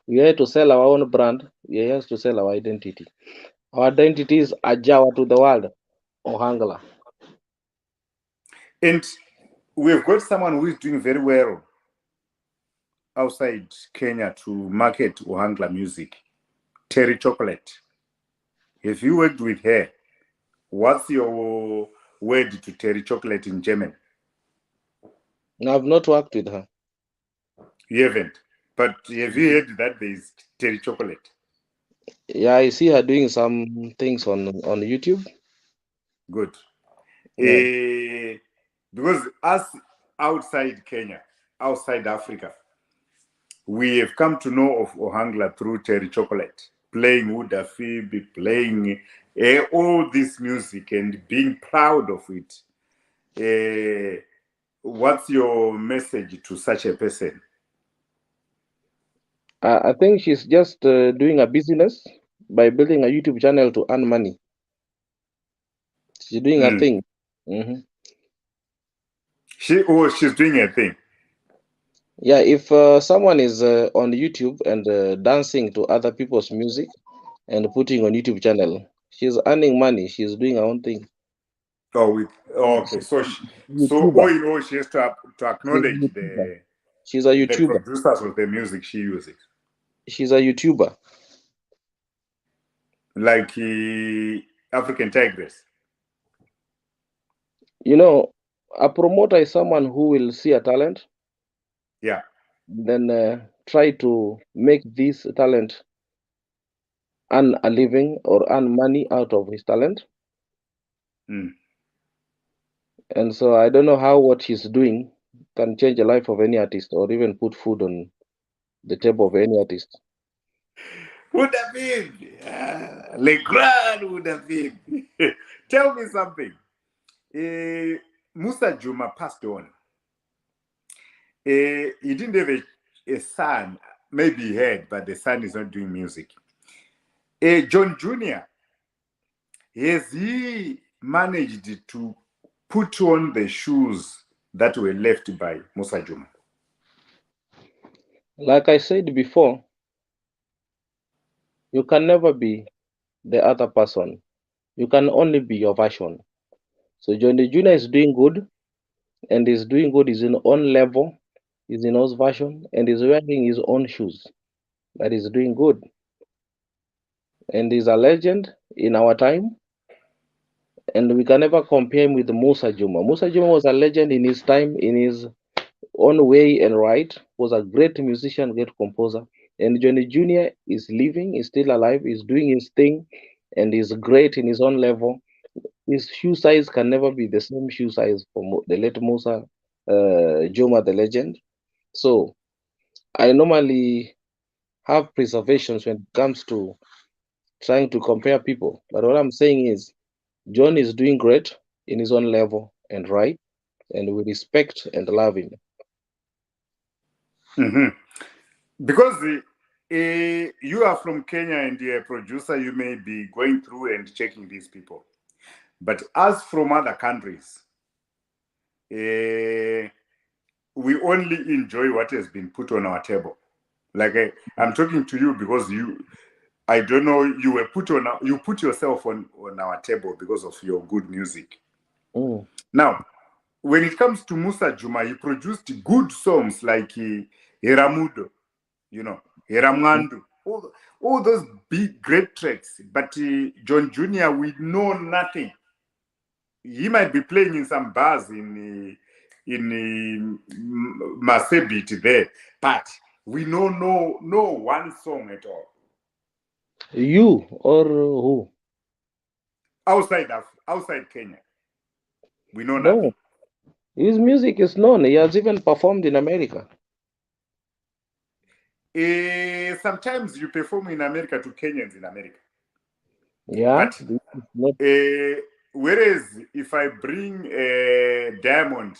We are here to sell our own brand. We are here to sell our identity. Our identity is Ajawa to the world, Ohangla. And we've got someone who is doing very well outside Kenya to market Ohangla music, Terry Chocolate. If you worked with her, what's your word to Terry Chocolate in German? Now, I've not worked with her. You haven't. But have you heard that there is Terry Chocolate? Yeah, I see her doing some things on YouTube. Good. Yeah. Because us outside Kenya, outside Africa, we have come to know of Ohangla through Terry Chocolate, playing Wuod, Fibi, playing all this music and being proud of it. What's your message to such a person? I think she's just doing a business by building a YouTube channel to earn money. She's doing a thing. Hmm. She's doing a thing. Yeah, if someone is on YouTube and dancing to other people's music and putting on YouTube channel, she's earning money. She's doing her own thing. Okay. So YouTuber. all in all, she has to She's a acknowledge YouTuber. She's a the YouTuber. producers of the music she uses, She's a YouTuber. like African Tigress. You know, a promoter is someone who will see a talent, Yeah. then try to make this talent earn a living or earn money out of his talent. Mm. And so I don't know how what he's doing can change the life of any artist or even put food on the table of any artist. Would have been Legrand would have been. Tell me something. Musa Juma passed on. He didn't have a son. Maybe he had, but the son is not doing music. John Jr., has he managed to put on the shoes that were left by Musa Juma? Like I said before, you can never be the other person. You can only be your version. So Johnny Jr. is doing good, and is doing good is in own level, is in his version, and is wearing his own shoes. That is doing good. And is a legend in our time, and we can never compare him with Musa Juma. Musa Juma was a legend in his time, in his own way and right, was a great musician, great composer. And Johnny Jr. is living, is still alive, is doing his thing, and is great in his own level. His shoe size can never be the same shoe size for the late Musa Juma, the legend. So I normally have preservations when it comes to trying to compare people. But what I'm saying is, John is doing great in his own level and right, and we respect and love him. Mm-hmm. Because you are from Kenya and you're a producer, you may be going through and checking these people. But as from other countries, we only enjoy what has been put on our table. Like I'm talking to you because I don't know, you put yourself on our table because of your good music. Mm. Now, when it comes to Musa Juma, he produced good songs like Heramudo, Heramwandu, all those big, great tracks. But John Jr., we know nothing. He might be playing in some bars in Masebit there, but we know no one song at all. You or who? Outside Kenya, we know No, nothing. his music is known. He has even performed in America. Sometimes you perform in America to Kenyans in America. Yeah, But this is not. whereas if I bring Diamond,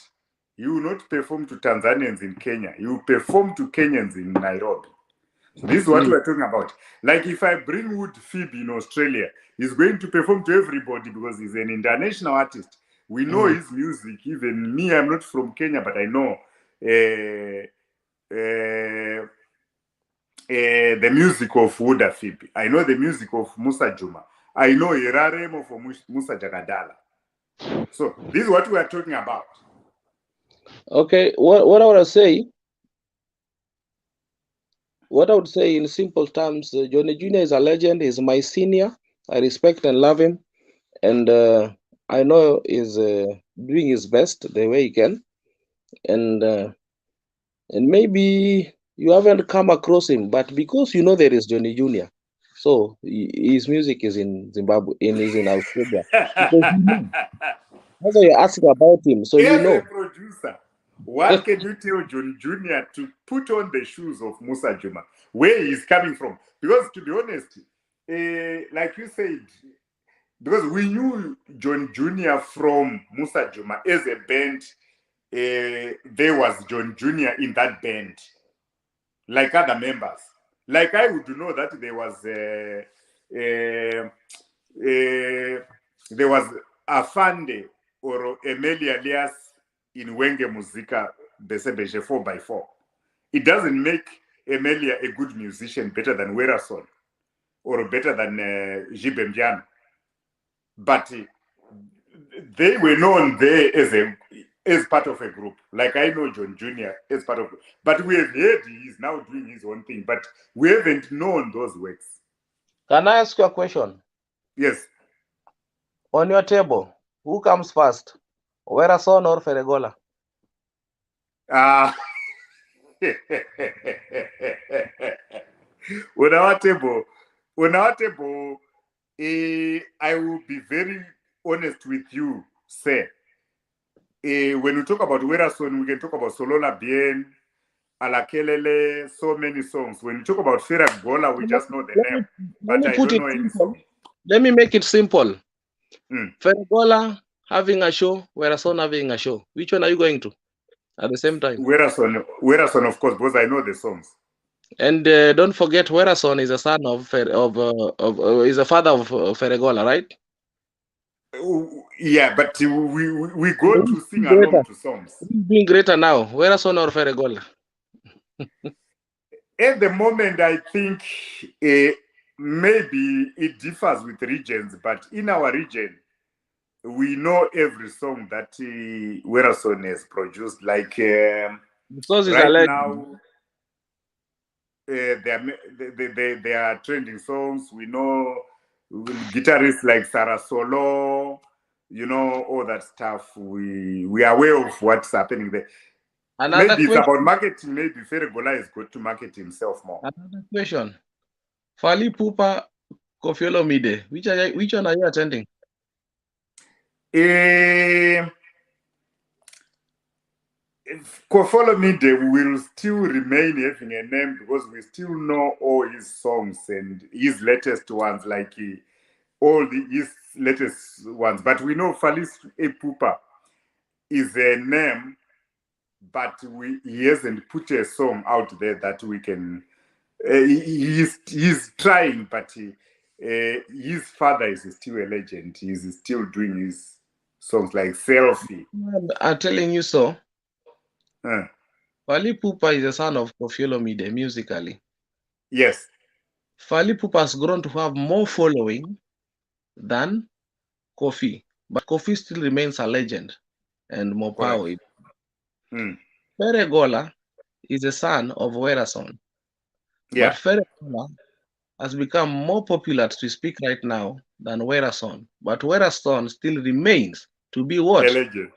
you will not perform to Tanzanians in Kenya. You perform to Kenyans in Nairobi. So this is what we're talking about. Like if I bring Wuod Fibi in Australia, he's going to perform to everybody because he's an international artist. We know his music. Even me, I'm not from Kenya, but I know the music of Wuod Fibi. I know the music of Musa Juma. I know Iraremo for Musa Jagadala. So this is what we are talking about. Okay, what I want to say, what I would say in simple terms, Johnny Jr. is a legend. He's my senior. I respect and love him, and I know he's doing his best the way he can, and maybe you haven't come across him, but because you know there is Johnny Jr., so his music is in Zimbabwe, is in Australia. Because you know, that's why you're asking about him, so you As a know. producer, what can you tell John Jr. to put on the shoes of Musa Juma? Where he's coming from? Because to be honest, like you said, because we knew John Jr. from Musa Juma as a band, there was John Jr. in that band, like other members. Like I would know that there was there was Afande or Emilia Elias in Wenge Muzika Besebeje 4x4. It doesn't make Emilia a good musician better than Werason or better than Jibemjan. But they were known there as part of a group. Like I know John Jr. as part of, but we have heard he's now doing his own thing, but we haven't known those works. Can I ask you a question? Yes. On your table, who comes first, Werason or Feregola? On our table, I will be very honest with you, sir. When we talk about Werason, we can talk about Solola Bien, Alakelele, so many songs. When we talk about Feregola, we just know the name, but I don't know any song. Let me make it simple. Feregola having a show, Werason having a show. Which one are you going to at the same time? Werason, of course, because I know the songs. And don't forget, Werason is a son is a father of Feregola, right? Yeah, but we go to sing along to songs. Who's doing greater now, Werason or Feregola? At the moment, I think maybe it differs with regions, but in our region, we know every song that Werason has produced. Like right now, they are trending songs. We know guitarists like Sarah Solo, you know, all that stuff. We are aware of what's happening there. Maybe it's about marketing. Maybe Feregola is good to market himself more. Another question. Fali Pupa, Koffi Olomide. Which one are you attending? Koffi Olomide will still remain having a name because we still know all his songs and his latest ones, like his latest ones. But we know Fali Pupa is a name, but he hasn't put a song out there that we can. He's trying, but his father is still a legend. He's still doing his songs like Selfie. I'm telling you so. Fali Pupa is the son of Koffi Olomide musically. Yes. Fali Pupa has grown to have more following than Koffi, but Koffi still remains a legend and more power. Feregola is a son of Werason. Yeah. But Feregola has become more popular to speak right now than Werason. But Werason still remains to be what? A legend.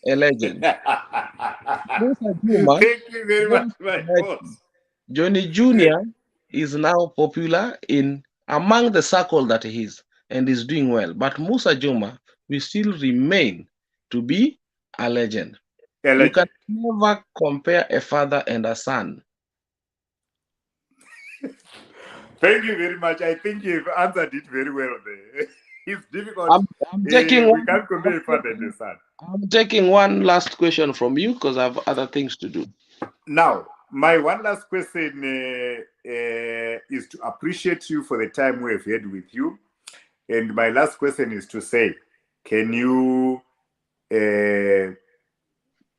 A legend. Thank you very much, my boss. Johnny Jr. is now popular among the circle that he is and is doing well. But Musa Juma will still remain to be a legend. You can never compare a father and a son. Thank you very much. I think you've answered it very well there. It's difficult. We can't compare a father and a son. I'm taking one last question from you because I have other things to do. Now, my one last question is to appreciate you for the time we have had with you. And my last question is to say, can you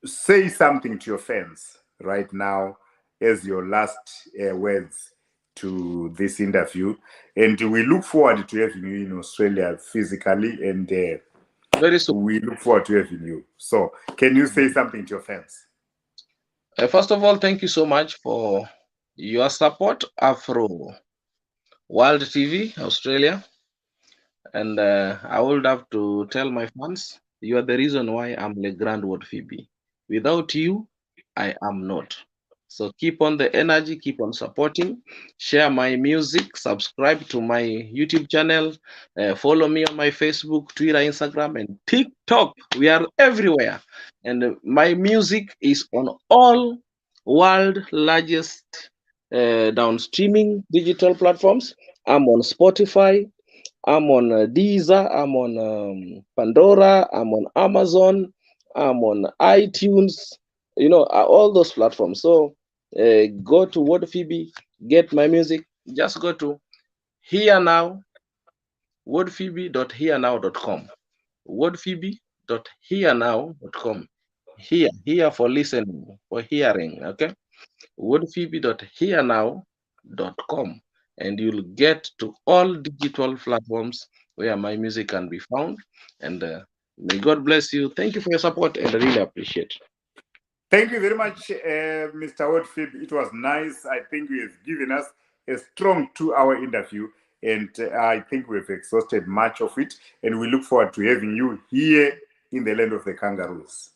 say something to your fans right now as your last words to this interview? And we look forward to having you in Australia physically, and very soon. We look forward to having you. So can you say something to your fans? First of all, thank you so much for your support, Afro World TV Australia. And I would have to tell my fans, you are the reason why I'm the Grand Wuod Fibi. Without you, I am not. So keep on the energy, keep on supporting, share my music, subscribe to my YouTube channel, follow me on my Facebook, Twitter, Instagram, and TikTok. We are everywhere. And my music is on all world largest downstreaming digital platforms. I'm on Spotify, I'm on Deezer, I'm on Pandora, I'm on Amazon, I'm on iTunes, you know, all those platforms. So go to Wuod Fibi, get my music, just go to here now, wordphoebe.herenow.com. wordphoebe.herenow.com. Here for listening, for hearing, okay? wordphoebe.herenow.com, and you'll get to all digital platforms where my music can be found. And may God bless you. Thank you for your support, and I really appreciate it. Thank you very much, Mr. Wuod. It was nice. I think you've given us a strong 2-hour interview, and I think we've exhausted much of it. And we look forward to having you here in the land of the kangaroos.